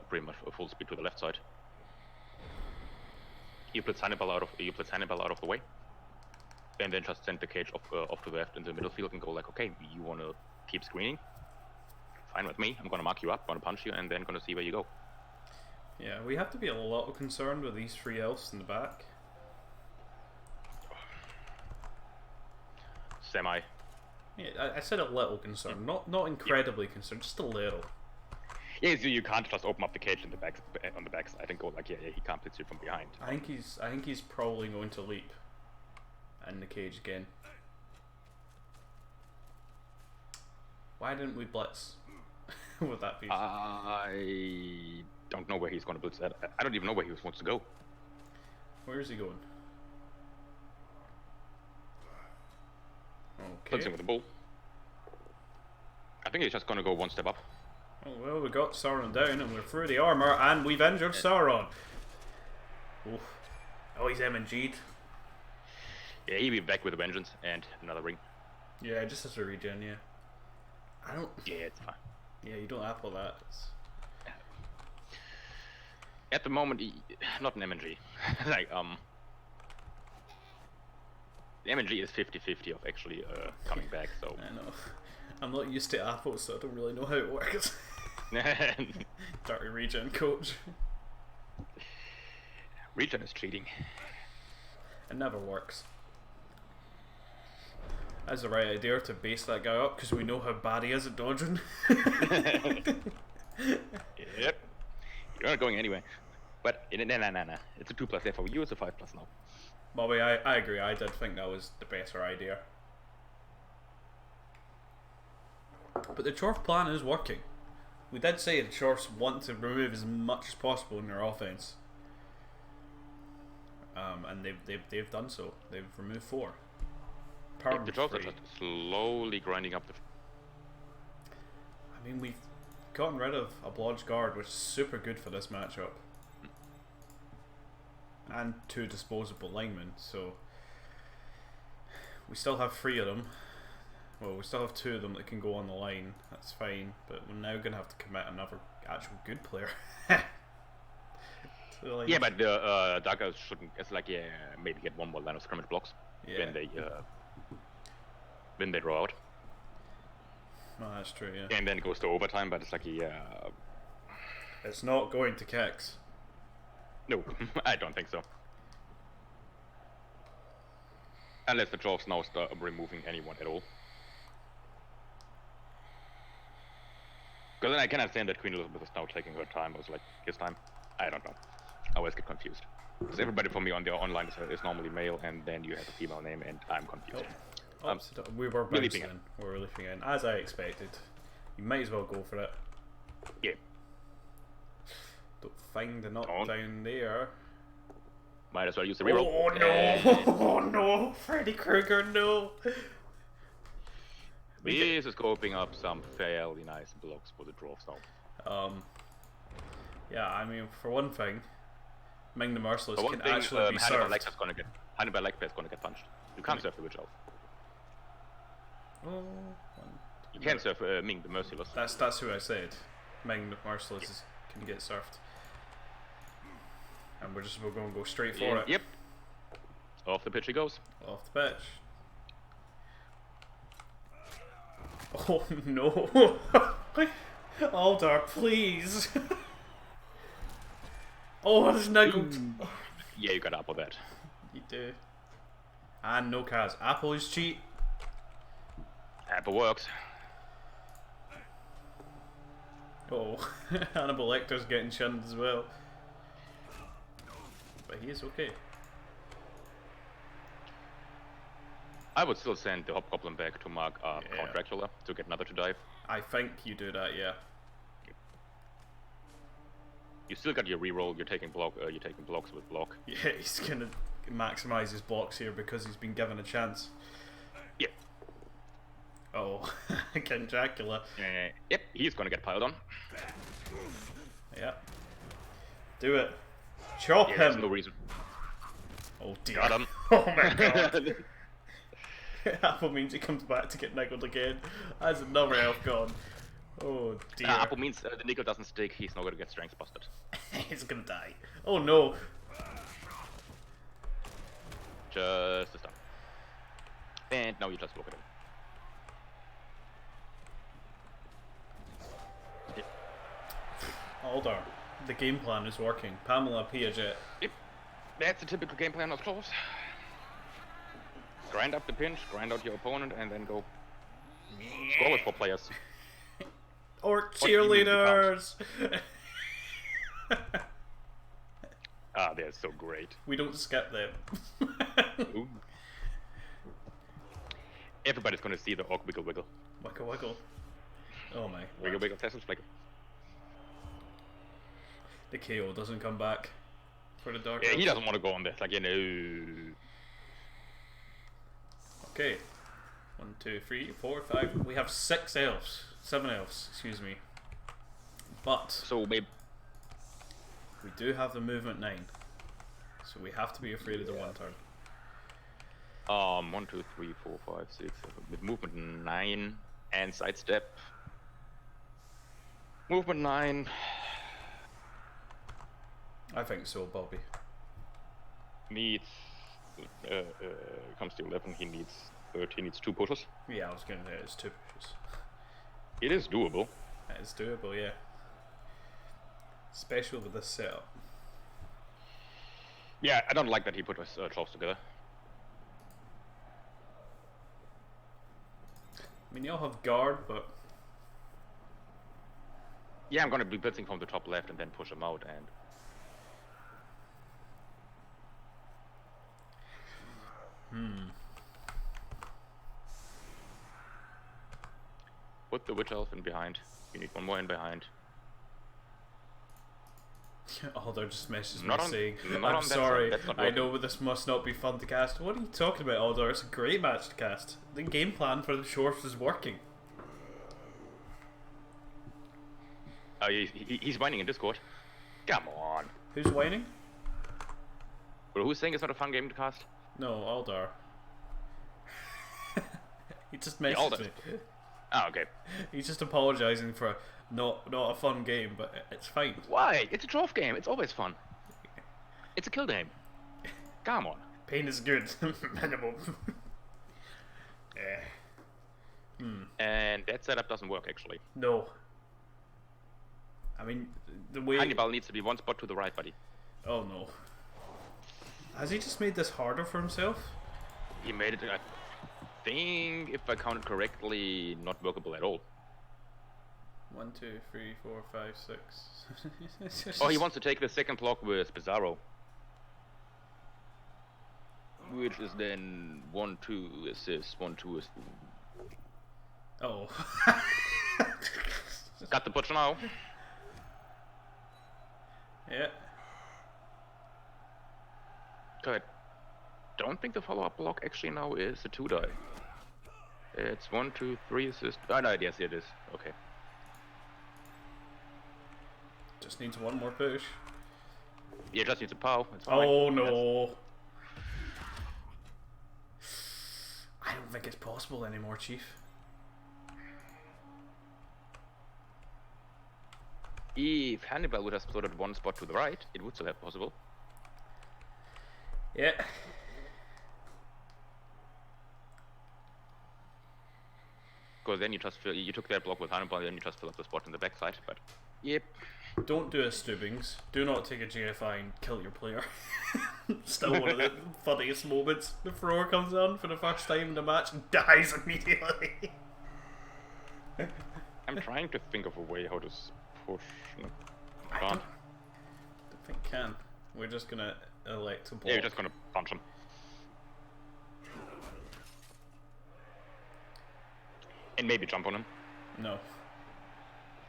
pretty much full speed to the left side. You blitz Hannibal out of the way, and then just send the cage off to the left in the middle field and go like, okay, you want to keep screening? Fine with me. I'm gonna mark you up, gonna punch you, and then gonna see where you go. Yeah, we have to be a little concerned with these 3 elves in the back. Semi. Yeah, I said a little concerned, not incredibly concerned, just a little. Yeah, so you can't just open up the cage in the back on the backside and go like, yeah, he can't blitz you from behind. I think he's probably going to leap in the cage again. Why didn't we blitz? Would that be? I don't know where he's going to blitz at. I don't even know where he wants to go. Where is he going? Okay. Blitzing with the bull. I think he's just going to go 1 step up. Oh, well, we got Sauron down and we're through the armor and we've injured Sauron. Oof. Oh, he's MNG'd. Yeah, he'll be back with a vengeance and another ring. Yeah, just as a regen, yeah. I don't... Yeah, it's fine. Yeah, you don't apple that. At the moment, not an MNG. Like, the MNG is 50-50 of actually coming back, so... I know. I'm not used to apples, so I don't really know how it works. Dirty regen coach. Regen is cheating. It never works. That's the right idea to base that guy up because we know how bad he is at dodging. Yep. You're not going anywhere. But nah. It's a 2+ there for you. It's a 5+ now. Bobby, I agree. I did think that was the better idea. But the Chorf plan is working. We did say the Chorfs want to remove as much as possible in their offense. And they've done so. They've removed 4. Yeah, the Chorfs are just slowly grinding up the... I mean, we've gotten rid of a Blodge Guard, which is super good for this matchup. And 2 disposable linemen, so... We still have 3 of them. Well, we still have 2 of them that can go on the line. That's fine, but we're now going to have to commit another actual good player. Yeah, but the Daggers shouldn't... It's like, yeah, maybe get 1 more line of scrimmage blocks when they draw out. Oh, that's true, yeah. And then it goes to overtime, but it's like, yeah... It's not going to kicks. No, I don't think so. Unless the Dwarves now start removing anyone at all. Because then I can understand that Queen Elizabeth is now taking her time. It was like his time. I don't know. I always get confused. Because everybody for me on their online is normally male, and then you have a female name, and I'm confused. We were bouncing in. We were leaping in, as I expected. You might as well go for it. Yeah. Don't find the knockdown there. Might as well use the reroll. Oh no! Oh no! Freddy Krueger, no! This is scoping up some fairly nice blocks for the Dwarves now. Yeah, I mean, for one thing, Ming the Merciless can thing, actually be Hannibal served. Hannibal Lecter is gonna get punched. You can't serve the Witch Elf. Oh, you can serve Ming the Merciless. That's who I said. Ming the Merciless can get served. And we're going to go straight for it. Yep. Off the pitch he goes. Off the pitch. Oh no! Aldar, please! Oh, it's niggled! Yeah, you got apple that. You do. And no Kaz. Apple is cheat. Apple works. Oh, Hannibal Lecter's getting shunned as well. But he is okay. I would still send the Hobgoblin back to mark Count Dracula to get another to dive. I think you do that, yeah. You still got your reroll. You're taking blocks with block. Yeah, he's gonna maximize his blocks here because he's been given a chance. Yep. Oh, Count Dracula. Yep, he's gonna get piled on. Yeah. Do it. Chop him. There's no reason. Oh dear. Got him. Oh my god. Apple means he comes back to get niggled again. That's another elf gone. Oh dear. Apple means the nickel doesn't stick, he's not gonna get strength busted. He's gonna die. Oh no. Just a stop. And now you just look at him. Aldar, the game plan is working. Pamela Piaget. Yep. That's the typical game plan of Claws. Grind up the pinch, grind out your opponent, and then go score with 4 players. Or cheerleaders! Ah, they're so great. We don't skip them. Ooh. Everybody's gonna see the orc wiggle wiggle. Wiggle wiggle. Oh my. Wiggle wiggle, Teslas wiggle. The KO doesn't come back for the dark. Yeah, he doesn't want to go on this. Like, you know. Okay. 1, 2, 3, 4, 5. We have 6 elves. 7 elves, excuse me. But So maybe we do have the movement 9. So we have to be afraid of the 1 turn. 1, 2, 3, 4, 5, 6, 7. With movement 9 and sidestep. Movement 9. I think so, Bobby. Needs comes to 11. He needs 13. He needs 2 pushes. Yeah, I was gonna say it's 2 pushes. It is doable. It's doable, yeah. Especially with this setup. Yeah, I don't like that he put his trolls together. I mean, you'll have guard, but Yeah, I'm gonna be blitzing from the top left and then push him out and. Put the witch elf in behind. You need 1 more in behind. Aldar just messages me Not on- saying, not I'm on that sorry, side, that's not I working." know this must not be fun to cast. What are you talking about, Aldar? It's a great match to cast. The game plan for the shorts is working. Oh, he's whining in Discord. Come on. Who's whining? Well, who's saying it's not a fun game to cast? No, Aldar. He just Yeah, messaged Aldar. me. Oh, okay. He's just apologising for not a fun game, but it's fine. Why? It's a draw game. It's always fun. It's a kill game. Come on. Pain is good. Minimum. Yeah. And that setup doesn't work, actually. No. I mean, the way... Hannibal needs to be 1 spot to the right, buddy. Oh no. Has he just made this harder for himself? He made it, I think, if I counted correctly, not workable at all. 1, 2, 3, 4, 5, 6. Oh, he wants to take the second block with Bizarro. Which is then 1, 2 assists, 1, 2 assists. Oh. Got the push now. Yeah. Good. Don't think the follow-up block actually now is a 2 die. It's 1, 2, 3 assist. Oh no, yes it is. Okay. Just needs 1 more push. Yeah, just needs a pow. It's fine. Oh no. I don't think it's possible anymore, Chief. If Hannibal would have slotted 1 spot to the right, it would still have possible. Yeah. Because then you just you took that block with Hannibal, then you just fill up the spot in the backside. But yep. Don't do a Stubbings. Do not take a GFI and kill your player. Still one of the funniest moments. The thrower comes on for the first time in the match and dies immediately. I'm trying to think of a way how to push. No, I don't think can. We're just gonna elect to block. Yeah, you're just gonna punch him. And maybe jump on him. No.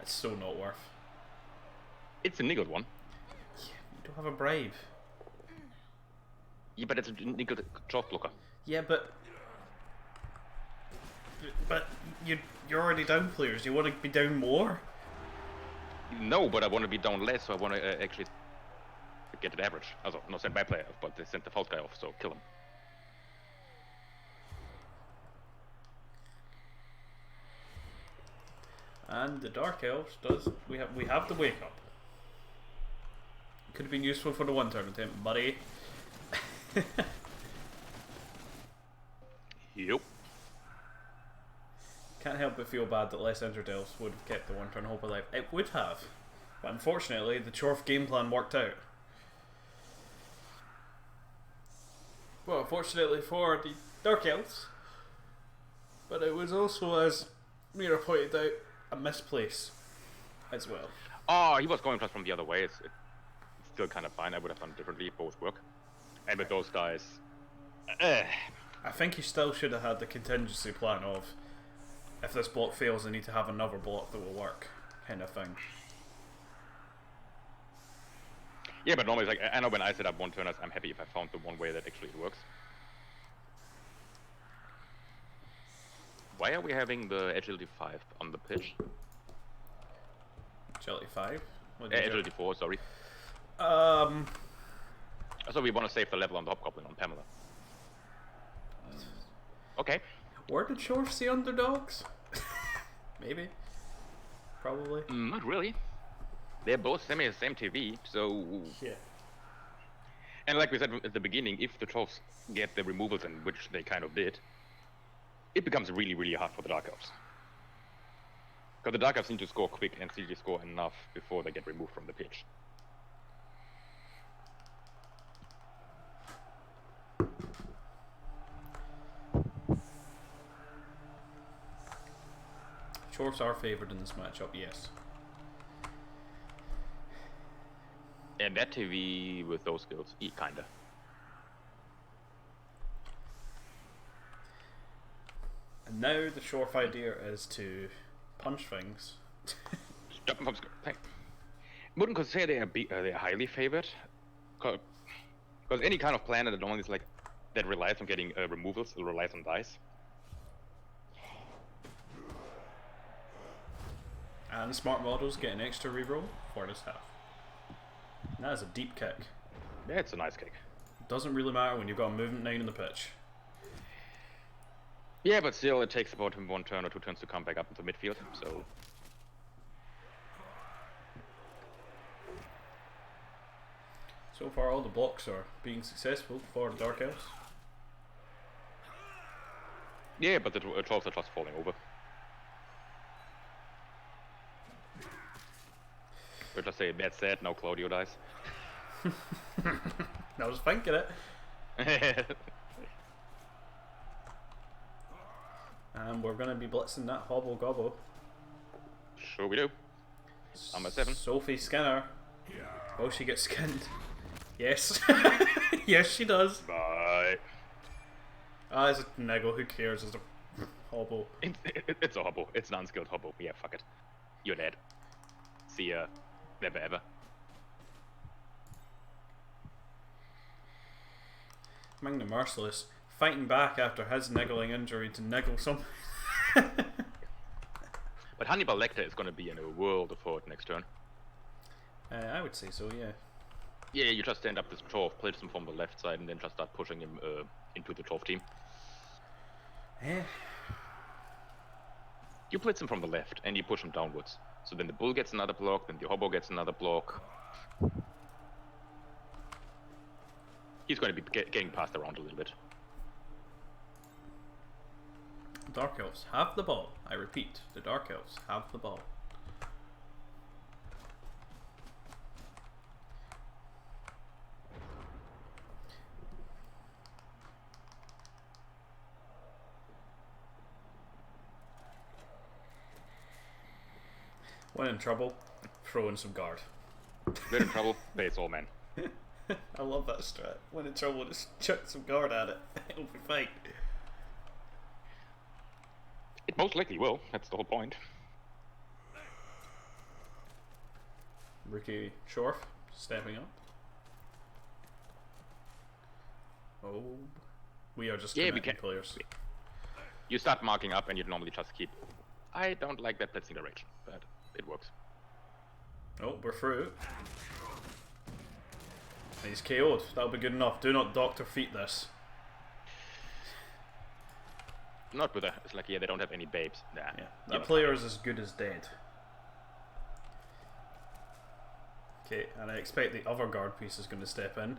It's so not worth. It's a niggled one. Yeah, you don't have a bribe. Yeah, but it's a niggled trough blocker. Yeah, but you're already down players. You want to be down more? No, but I want to be down less, so I want to actually get it average. Also, not send my player off, but they sent the fault guy off, so kill him. And the Dark Elves does. We have the wake up. Could have been useful for the one turn attempt, buddy. Yep. Can't help but feel bad that less injured elves would have kept the one turn hope alive. It would have, but unfortunately the Chorf game plan worked out. Well, unfortunately for the Dark Elves, but it was also, as Mira pointed out, a misplace as well. Oh, he was going just from the other way. It's still kind of fine. I would have done it differently. Both work. And with those guys, I think he still should have had the contingency plan of, if this block fails, I need to have another block that will work, kind of thing. Yeah, but normally, like, I know when I set up one turners, I'm happy if I found the one way that actually works. Why are we having the agility 5 on the pitch? Agility 5? Agility 4, sorry. So we want to save the level on the Hobgoblin on Pamela. Okay. Were the Chorfs the underdogs? Maybe. Probably. Not really. They're both same TV, so... Yeah. And like we said at the beginning, if the Chorfs get the removals, in which they kind of did, it becomes really, really hard for the Dark Elves. Because the Dark Elves need to score quick and see to score enough before they get removed from the pitch. Chorfs are favoured in this matchup, yes. And that TV with those skills, kinda. And now the Chorf idea is to punch things. Stop them from scoring. Wouldn't say they're highly favored, because any kind of plan that normally is like that relies on getting removals, relies on dice. And smart models get an extra reroll for this half. That is a deep kick. Yeah, it's a nice kick. Doesn't really matter when you've got a movement 9 in the pitch. Yeah, but still, it takes about him 1 turn or 2 turns to come back up into midfield, so... So far, all the blocks are being successful for the Dark Elves. Yeah, but the trolls are just falling over. We'll just say, that's sad, now Claudio dies. I was thinking it. And we're going to be blitzing that Hobble Gobble. Sure we do. I'm at 7. Sophie Skinner. Will she get skinned? Yes. Yes, she does. Bye. Ah, it's a niggle. Who cares? It's a Hobble. It's a Hobble. It's an unskilled Hobble. Yeah, fuck it. You're dead. See ya. Never ever. Among the Merciless, fighting back after his niggling injury to niggle some. But Hannibal Lecter is going to be in a world of hurt next turn. I would say so, yeah. Yeah, you just stand up this Chorf, place him from the left side, and then just start pushing him into the Chorf team. Eh. You blitz him from the left, and you push him downwards. So then the Bull gets another block, then the Hobbo gets another block. He's going to be getting passed around a little bit. Dark Elves have the ball. I repeat, the Dark Elves have the ball. When in trouble, throw in some guard. When in trouble, play Soul Man. I love that strat. When in trouble, just chuck some guard at it. It'll be fine. It most likely will. That's the whole point. Ricky Shorf stepping up. Oh, we are just connecting players. You start marking up and you normally just keep. I don't like that blitzing direction, but it works. Oh, we're through. He's KO'd. That'll be good enough. Do not doctor feet this. Not with a. It's like, yeah, they don't have any babes. Nah. Yeah. That player is as good as dead. Okay, and I expect the other guard piece is going to step in.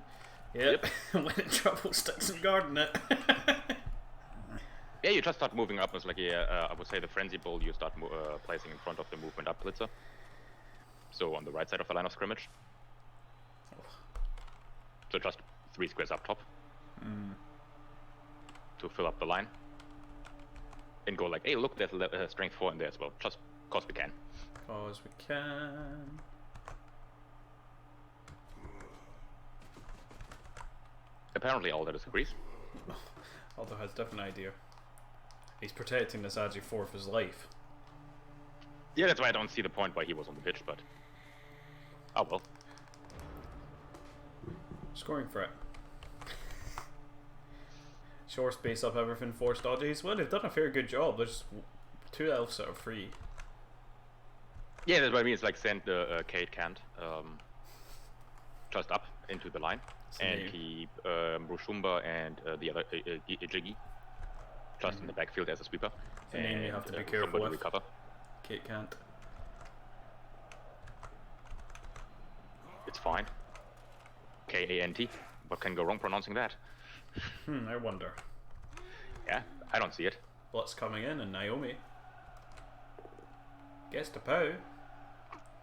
Yep. When in trouble, stick some guard in it. Yeah, you just start moving up. It's like, yeah, I would say the Frenzy Bull you start placing in front of the movement up blitzer. So on the right side of the line of scrimmage. So just 3 squares up top. To fill up the line. And go like, hey, look, there's strength 4 in there as well. Just cause we can. Cause we can. Apparently Alder disagrees. Alder has a different idea. He's protecting this Agi 4 of his life. Yeah, that's why I don't see the point why he was on the pitch, but... Oh well. Scoring threat. Shore space up everything, force dodges. Well, they've done a fair good job. There's 2 elves that are free. Yeah, that's what I mean. It's like send the Kate Kant just up into the line and keep Brushumba and the other Jiggy just in the backfield as a sweeper. It's a name you have to be careful with. Recover. Kate Kant. It's fine. K-A-N-T. What can go wrong pronouncing that? I wonder. Yeah, I don't see it. Blitz coming in and Naomi gets to Pow.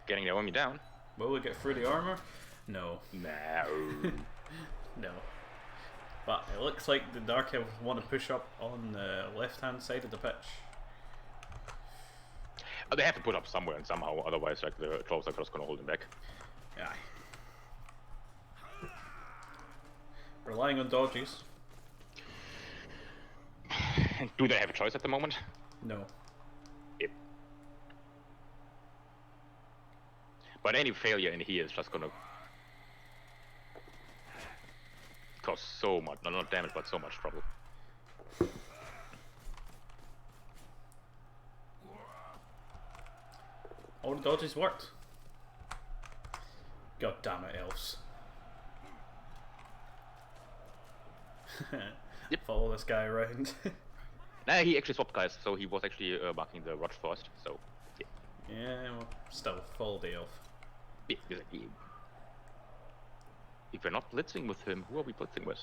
Getting Naomi down. Will we get through the armor? No. No. No. But it looks like the Dark Elves want to push up on the left-hand side of the pitch. They have to put up somewhere and somehow, otherwise like the trolls are just going to hold them back. Yeah. Relying on dodges. Do they have a choice at the moment? No. Yep. But any failure in here is just gonna cause so much, no, not damage, but so much trouble. All the dodges worked. God damn it, elves. Yep. Follow this guy around. Nah, he actually swapped guys, so he was actually marking the Roach first, so yeah. Yeah, well, still, follow the elf. Yeah, exactly. If we're not blitzing with him, who are we blitzing with?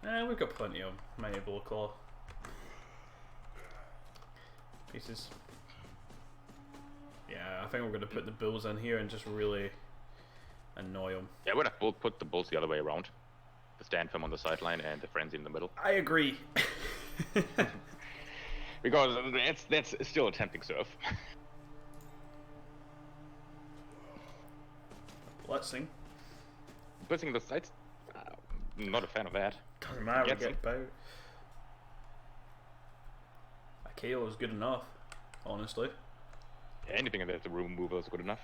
We've got plenty of Mandible Claw pieces. Yeah, I think we're going to put the bulls in here and just really annoy them. Yeah, we're gonna put the bulls the other way around. The stand firm on the sideline and the frenzy in the middle. I agree. Because that's still a tempting serve. Blitzing. Blitzing the sides? Not a fan of that. Doesn't matter, we get bow. A KO is good enough, honestly. Yeah, anything in the room mover is good enough.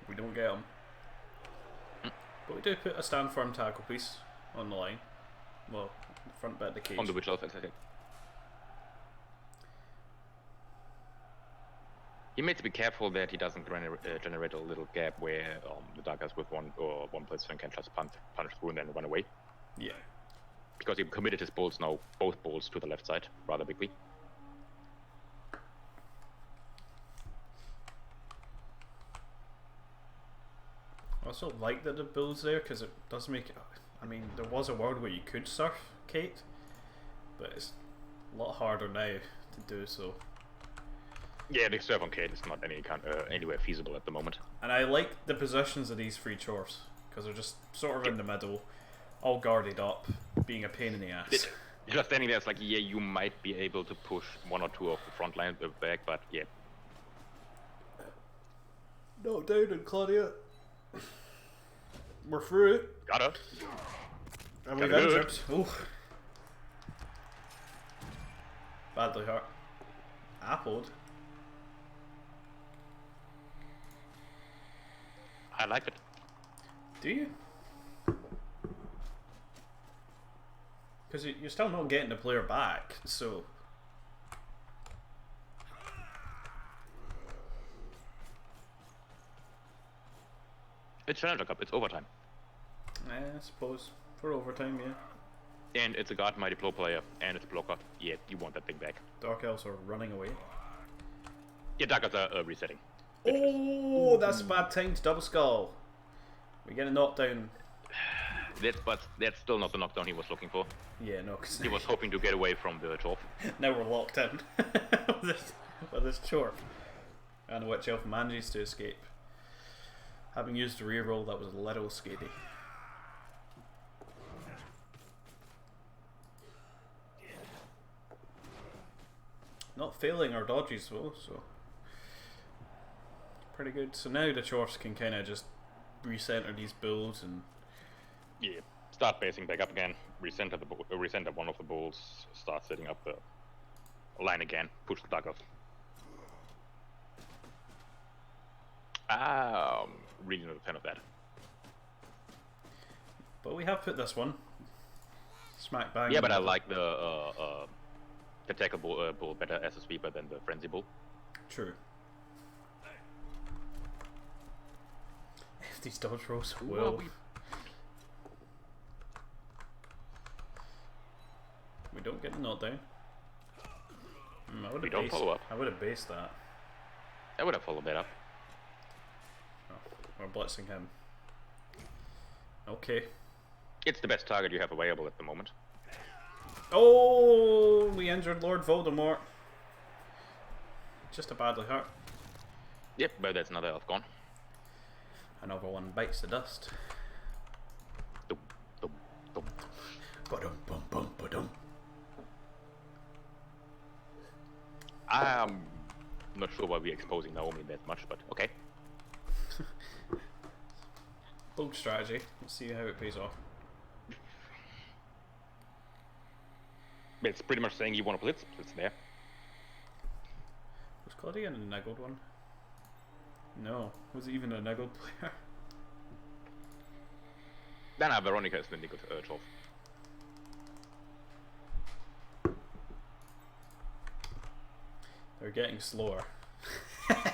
We don't get them. But we do put a stand firm tackle piece on the line. Well, the front bit of the cage. On the witch elf, exactly. He needs to be careful that he doesn't generate a little gap where the dark guys with one blitzwing can just punch through and then run away. Yeah. Because he committed his bolts now, both bolts to the left side, rather bigly. also like that the build's there because it does make it. I mean, there was a world where you could surf Kate, but it's a lot harder now to do so. Yeah, the surf on Kate is not anywhere feasible at the moment. And I like the positions of these three chorfs because they're just sort of in the middle, all guarded up, being a pain in the ass. Just standing there, it's like, yeah, you might be able to push one or two of the front line back, but yeah. Not down and Claudia. We're through it. Got her. And we've injured. Oh. Badly hurt. Appled. I like it. Do you? Because you're still not getting the player back, so... It's Challenger Cup, it's overtime. I suppose. For overtime, yeah. And it's a guard mighty blow player, and it's a blocker. Yeah, you want that thing back. Dark Elves are running away. Yeah, Dark Elves are resetting. Oh, that's a bad time to double skull. We get a knockdown. But that's still not the knockdown he was looking for. Yeah, no, because he was hoping to get away from the Chorf. Now we're locked in with this Chorf. And which elf manages to escape. Having used the reroll, that was a little scary. Not failing our dodges though, so pretty good. So now the Chorfs can kind of just recenter these builds and yeah, start basing back up again. Recenter one of the bulls. Start setting up the line again. Push the daggers. Really not a fan of that. But we have put this one smack bang. Yeah, but I like the tackle bull better as a sweeper than the frenzy bull. True. If these dodge rolls will. We don't get the knockdown. We don't follow up. I would have based that. I would have followed that up. Oh, we're blitzing him. Okay. It's the best target you have available at the moment. Oh, we injured Lord Voldemort. Just a badly hurt. Yep, but that's another elf gone. Another one bites the dust. Dum, dum, dum. Ba-dum, bum, bum, ba-dum. I'm not sure why we're exposing Naomi that much, but okay. Bold strategy. Let's see how it pays off. It's pretty much saying you want to blitz. It's there. Was Claudia a niggled one? No. Was it even a niggled player? Nah, Veronica is the niggled Chorf. They're getting slower.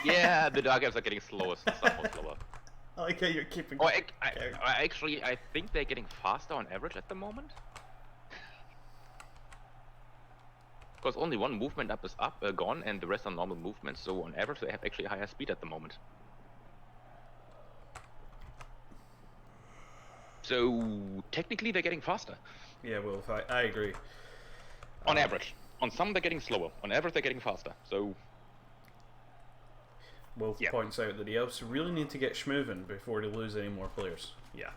Yeah, the Dark Elves are getting slower, somewhat slower. I like how you're keeping. Oh, actually, I think they're getting faster on average at the moment. Because only one movement up is gone, and the rest are normal movements. So on average, they have actually higher speed at the moment. So technically, they're getting faster. Yeah, well, I agree. On average. On some, they're getting slower. On average, they're getting faster. So Wolf points out that the elves really need to get schmoving before they lose any more players. Yeah.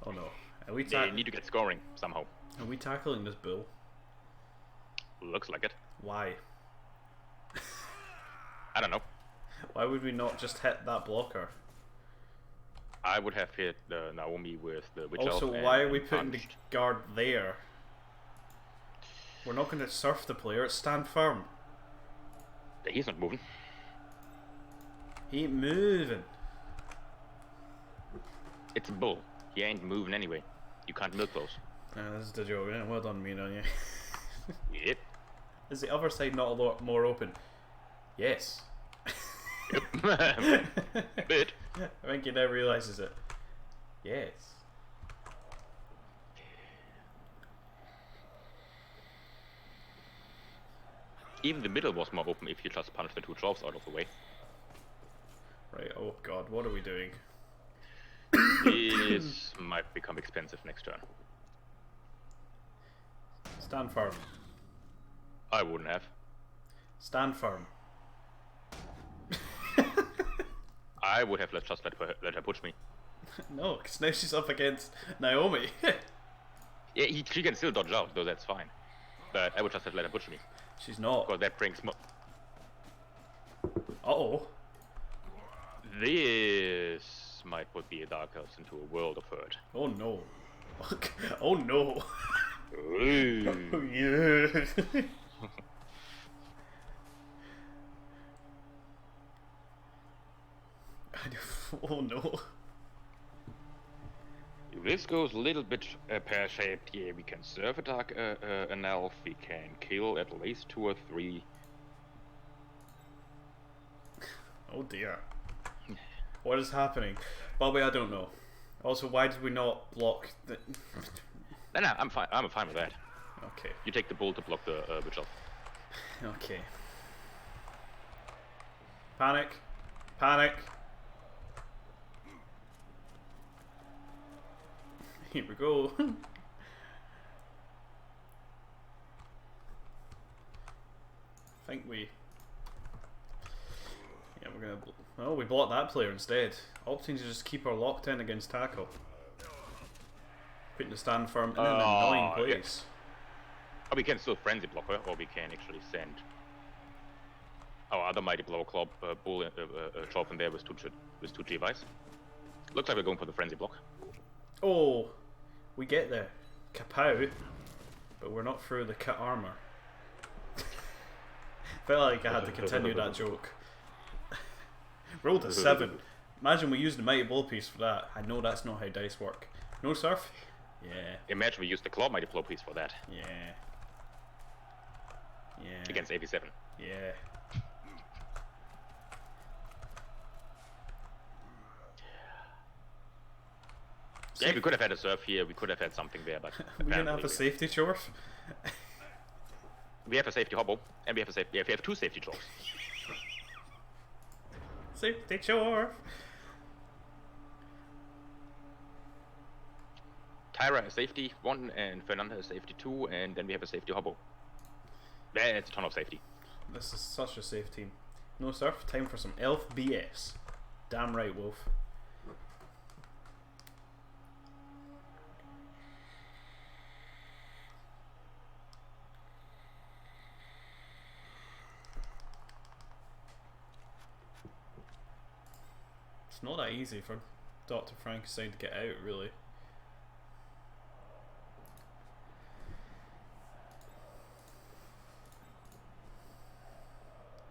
Oh no. They need to get scoring somehow. Are we tackling this bull? Looks like it. Why? I don't know. Why would we not just hit that blocker? I would have hit Naomi with the Witch Elf. Also, why are we putting the guard there? We're not going to surf the player, it's stand firm. He's not moving. He ain't moving. It's a bull. He ain't moving anyway. You can't milk those. This is the joke, yeah? Well done, me, on you. Yep. Is the other side not a lot more open? Yes. Yep. Bit. I think he now realises it. Yes. Even the middle was more open if you just punched the two Chorfs out of the way. Right, oh god, what are we doing? This might become expensive next turn. Stand firm. I wouldn't have. Stand firm. I would have let her push me. No, because now she's up against Naomi. Yeah, she can still dodge out, though that's fine. But I would just have let her push me. She's not. Because that brings Uh-oh. This might put the Dark Elves into a world of hurt. Oh no. Oh no. Ooh. Oh yeah. Oh no. If this goes a little bit pear-shaped, yeah, we can serve an elf, we can kill at least 2 or 3. Oh dear. What is happening? Bobby, I don't know. Also, why did we not block the... No, I'm fine. I'm fine with that. Okay. You take the bull to block the witch elf. Okay. Panic. Panic. Here we go. I think we... Yeah, we're gonna... Oh, we blocked that player instead. Opting to just keep her locked in against tackle. Putting the stand firm in an annoying place. Yeah. Oh, we can still frenzy block her, or we can actually send our other mighty blow club bull drop in there with two GVs. Looks like we're going for the frenzy block. Oh, we get there. Kapow. But we're not through the cut armor. Felt like I had to continue that joke. Rolled a 7. Imagine we used the mighty blow piece for that. I know that's not how dice work. No surf? Yeah. Imagine we used the claw mighty blow piece for that. Yeah. Yeah. Against 87. Yeah. Yeah, we could have had a surf here, we could have had something there, but we didn't have a safety chore. We have a safety hobble, and we have we have 2 safety chores. Safety chore. Tyra has safety 1, and Fernanda has safety 2, and then we have a safety hobble. That's a ton of safety. This is such a safe team. No surf, time for some elf BS. Damn right, Wolf. It's not that easy for Dr. Frankenstein to get out, really.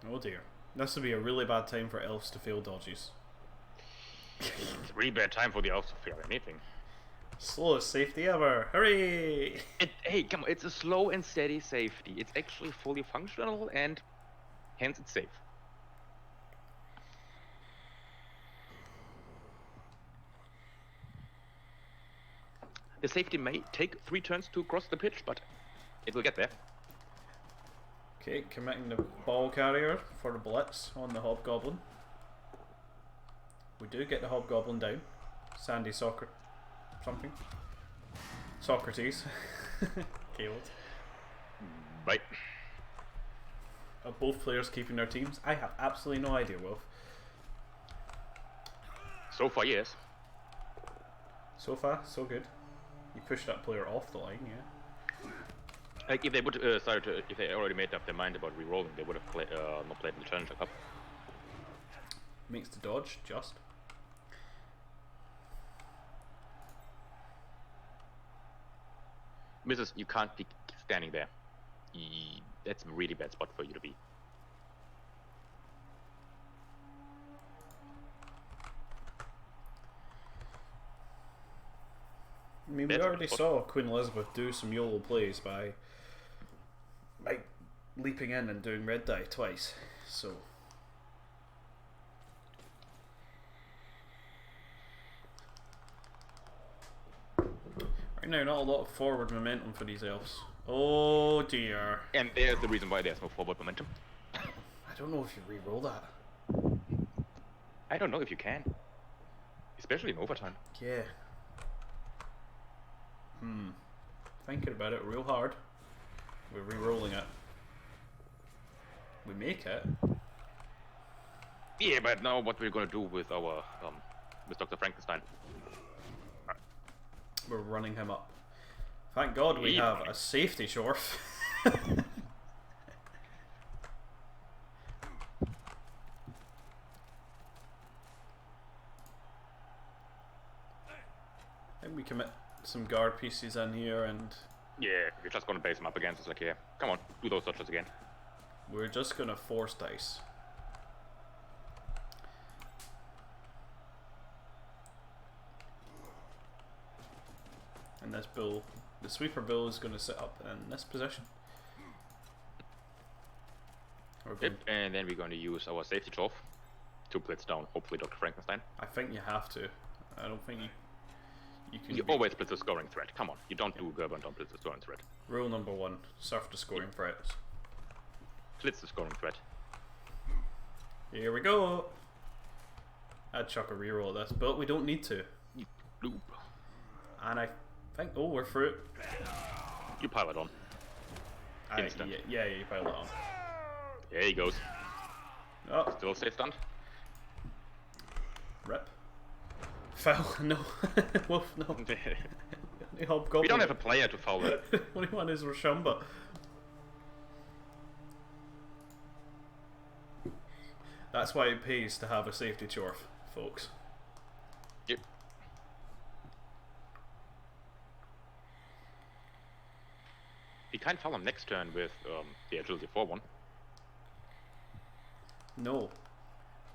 Oh dear. This would be a really bad time for elves to fail dodges. It's a really bad time for the elves to fail anything. Slowest safety ever. Hurry! Hey, come on, it's a slow and steady safety. It's actually fully functional, and hence it's safe. The safety may take 3 turns to cross the pitch, but it will get there. Okay, committing the ball carrier for the blitz on the hobgoblin. We do get the hobgoblin down. Sandy Soccer... something. Socrates. Killed. Right. Are both players keeping their teams? I have absolutely no idea, Wolf. So far, yes. So far, so good. You pushed that player off the line, yeah. Like if they would if they already made up their mind about re-rolling, they would have not played the Challenger Cup. Makes the dodge just. Mrs., you can't be standing there. That's a really bad spot for you to be. I mean, we already saw Queen Elizabeth do some YOLO plays by leaping in and doing red die twice, so... Right now, not a lot of forward momentum for these elves. Oh dear. And there's the reason why there's no forward momentum. I don't know if you re-roll that. I don't know if you can. Especially in overtime. Yeah. Thinking about it real hard. We're re-rolling it. We make it. Yeah, but now what we're gonna do with our with Dr. Frankenstein? We're running him up. Thank God we have a safety shorf. I think we commit some guard pieces in here and... Yeah, we're just gonna base him up against us, like, yeah. Come on, do those dodges again. We're just gonna force dice. And this bull, the sweeper bull is gonna sit up in this position. Yep, and then we're gonna use our safety trough to blitz down, hopefully Dr. Frankenstein. I think you have to. I don't think you can... You always blitz the scoring threat, come on. You don't do Gerber and don't blitz the scoring threat. Rule number 1, surf the scoring threats. Blitz the scoring threat. Here we go! I'd chuck a reroll at this, but we don't need to. Loop. And I think... Oh, we're through it. You pile it on. Instant. Yeah, you pile it on. There he goes. Oh. Still stay stunned. Rip. Foul. No. Wolf, no. We don't have a player to foul it. Only one is Rashamba. That's why it pays to have a safety chorf, folks. Yep. We can't foul him next turn with the agility 4-1. No.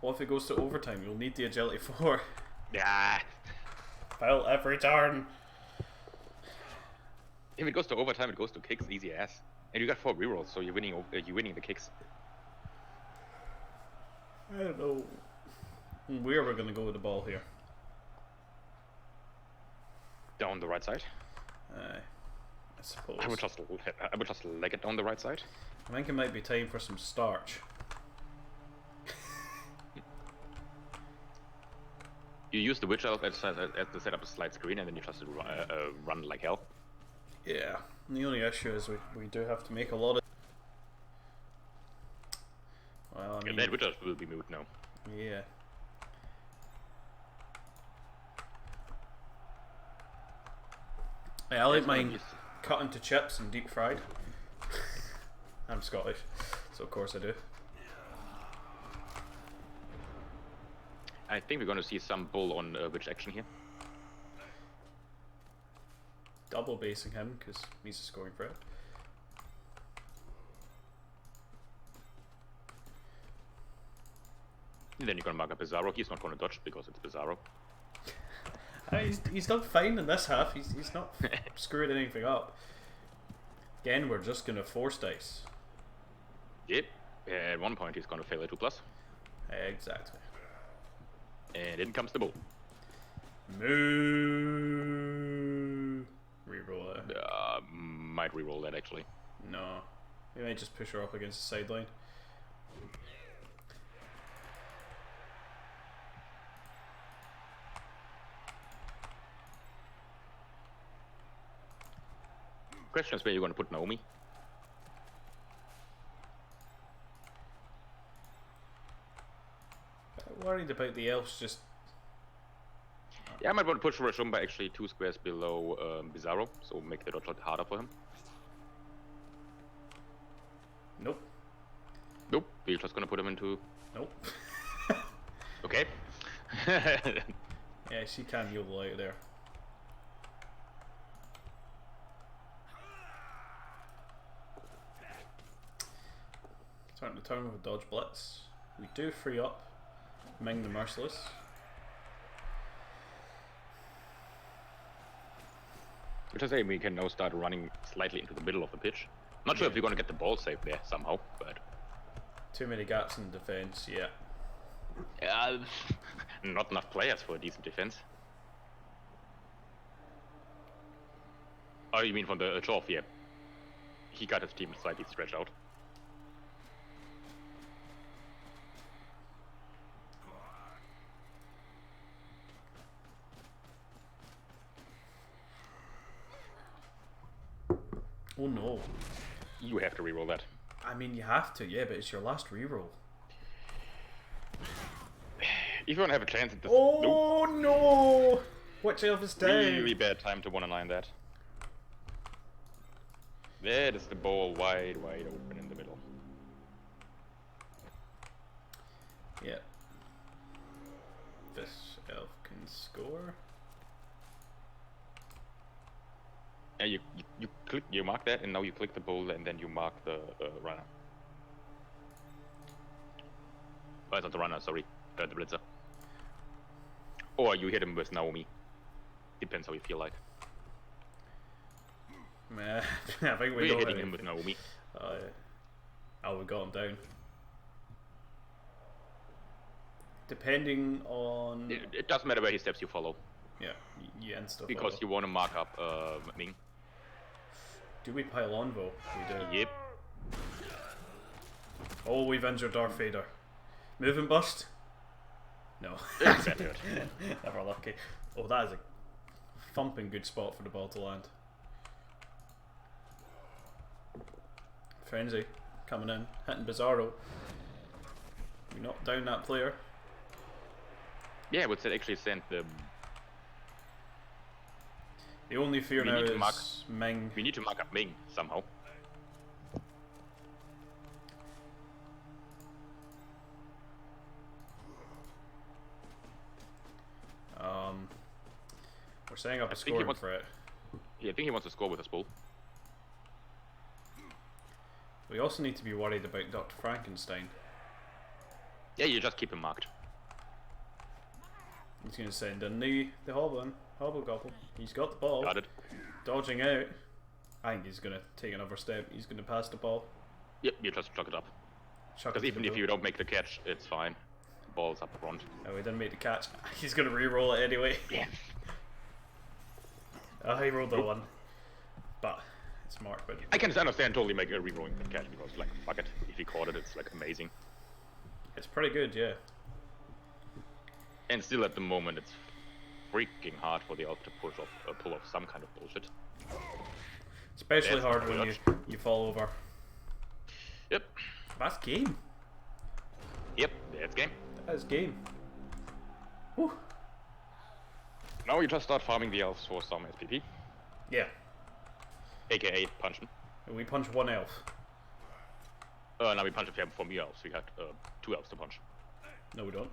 What if it goes to overtime? You'll need the agility 4. Yeah. Foul every turn. If it goes to overtime, it goes to kicks, easy ass. And you got 4 rerolls, so you're winning the kicks. I don't know where we're gonna go with the ball here. Down the right side. I suppose. I would just leg it down the right side. I think it might be time for some starch. You use the witch elf as to set up a slide screen, and then you just run like hell. Yeah. The only issue is we do have to make a lot of... Well, I mean... That witch elf will be moved now. Yeah. I like mine cut into chips and deep fried. I'm Scottish, so of course I do. I think we're going to see some bull on witch action here. Double basing him because he's a scoring threat. And then you're going to mark up Bizarro. He's not going to dodge because it's Bizarro. He's done fine in this half. He's not screwed anything up. Again, we're just going to force dice. Yep. At one point he's going to fail a 2+. Exactly. And in comes the bull. Moo. Reroll it. Might reroll that actually. No. We might just push her up against the sideline. Question is where you're going to put Naomi. I'm worried about the elves just... Yeah, I might want to push Rashumba actually 2 squares below Bizarro, so make the dodge a lot harder for him. Nope. Nope, we're just gonna put him into... Nope. Okay. Yeah, she can yodel out there. Starting to turn with a dodge blitz. We do free up Ming the Merciless. Which I say we can now start running slightly into the middle of the pitch. Not sure if we're gonna get the ball safe there somehow, but... Too many gaps in defense, yeah. Not enough players for a decent defense. Oh, you mean from the Chorf? Yeah. He got his team slightly stretched out. Oh no. You have to reroll that. I mean, you have to, yeah, but it's your last reroll. If you want to have a chance at this... Oh no! Watch out is down. Really bad time to 109 that. That is the ball wide open in the middle. Yeah. This elf can score. Yeah, you mark that, and now you click the ball, and then you mark the runner. Oh, it's not the runner, sorry. The blitzer. Or you hit him with Naomi. Depends how you feel like. Meh, I think we're hitting him with Naomi. Oh, we got him down. Depending on... It doesn't matter where he steps, you follow. Yeah, you insta-follow. Because you want to mark up Ming. Do we pile on, though? We do. Yep. Oh, we've injured our fader. Move and bust? No. Never lucky. Oh, that is a thumping good spot for the ball to land. Frenzy coming in, hitting Bizarro. We knocked down that player. Yeah, but it actually sent the... The only fear now is Ming. We need to mark up Ming somehow. We're setting up a scoring for it. Yeah, I think he wants to score with a spool. We also need to be worried about Dr. Frankenstein. Yeah, you just keep him marked. He's going to send in the Hobble-Gobble. He's got the ball. Got it. Dodging out. I think he's going to take another step. He's going to pass the ball. Yep, you just chuck it up. Because even if you don't make the catch, it's fine. The ball's up front. Oh, he didn't make the catch. He's going to re-roll it anyway. Yeah. Oh, he rolled the one. But it's marked. But I can understand totally making a re-rolling the catch because, like, fuck it. If he caught it, it's, like, amazing. It's pretty good, yeah. And still at the moment, it's freaking hard for the elf to pull off some kind of bullshit. Especially hard when you fall over. Yep. That's game. Yep, that's game. That is game. Whew. Now you just start farming the elves for some SPP. Yeah. AKA punching. We punch one elf. Now we punch a fair for me elves. We had 2 elves to punch. No, we don't.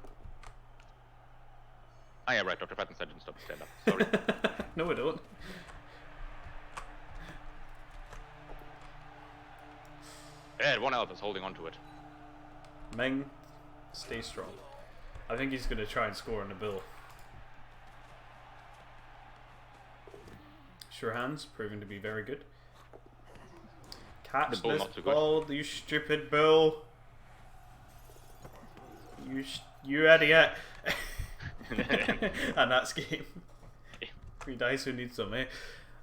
Ah, yeah, right. Dr. Frankenstein didn't stop to stand up. Sorry. No, we don't. Yeah, one elf is holding on to it. Ming, stay strong. I think he's going to try and score on the bill. Sure hands, proving to be very good. Catch this ball, you stupid bull. You idiot. And that's game. 3 dice, who needs them, eh?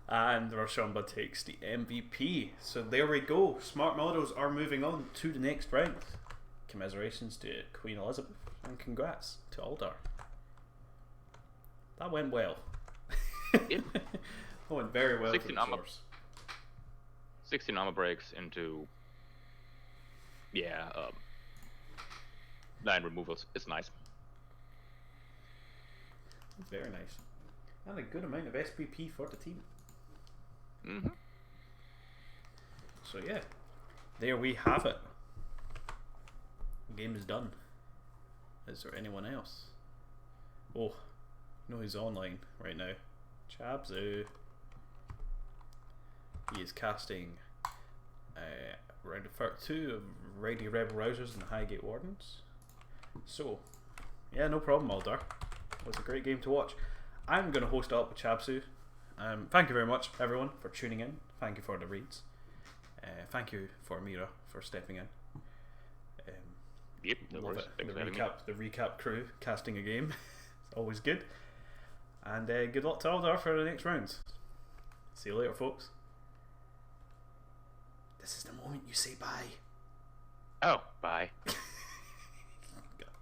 And Rashomba takes the MVP. So there we go. Smart Models are moving on to the next round. Commiserations to Queen Elizabeth and congrats to Aldar. That went well. Yep. That went very well. 16 armor breaks into 9 removals. It's nice. Very nice. And a good amount of SPP for the team. Mm-hmm. So yeah, there we have it. The game is done. Is there anyone else? Oh, no, he's online right now. Chabzu. He is casting round of 2 of Ready Rebel Rousers and Highgate Wardens. So, yeah, no problem, Aldar. It was a great game to watch. I'm going to host it up with Chabsu. Thank you very much, everyone, for tuning in. Thank you for the reads. Thank you for Mira for stepping in. Yep, no worries. The recap crew casting a game. It's always good. And good luck to Aldar for the next rounds. See you later, folks. This is the moment you say bye. Oh, bye.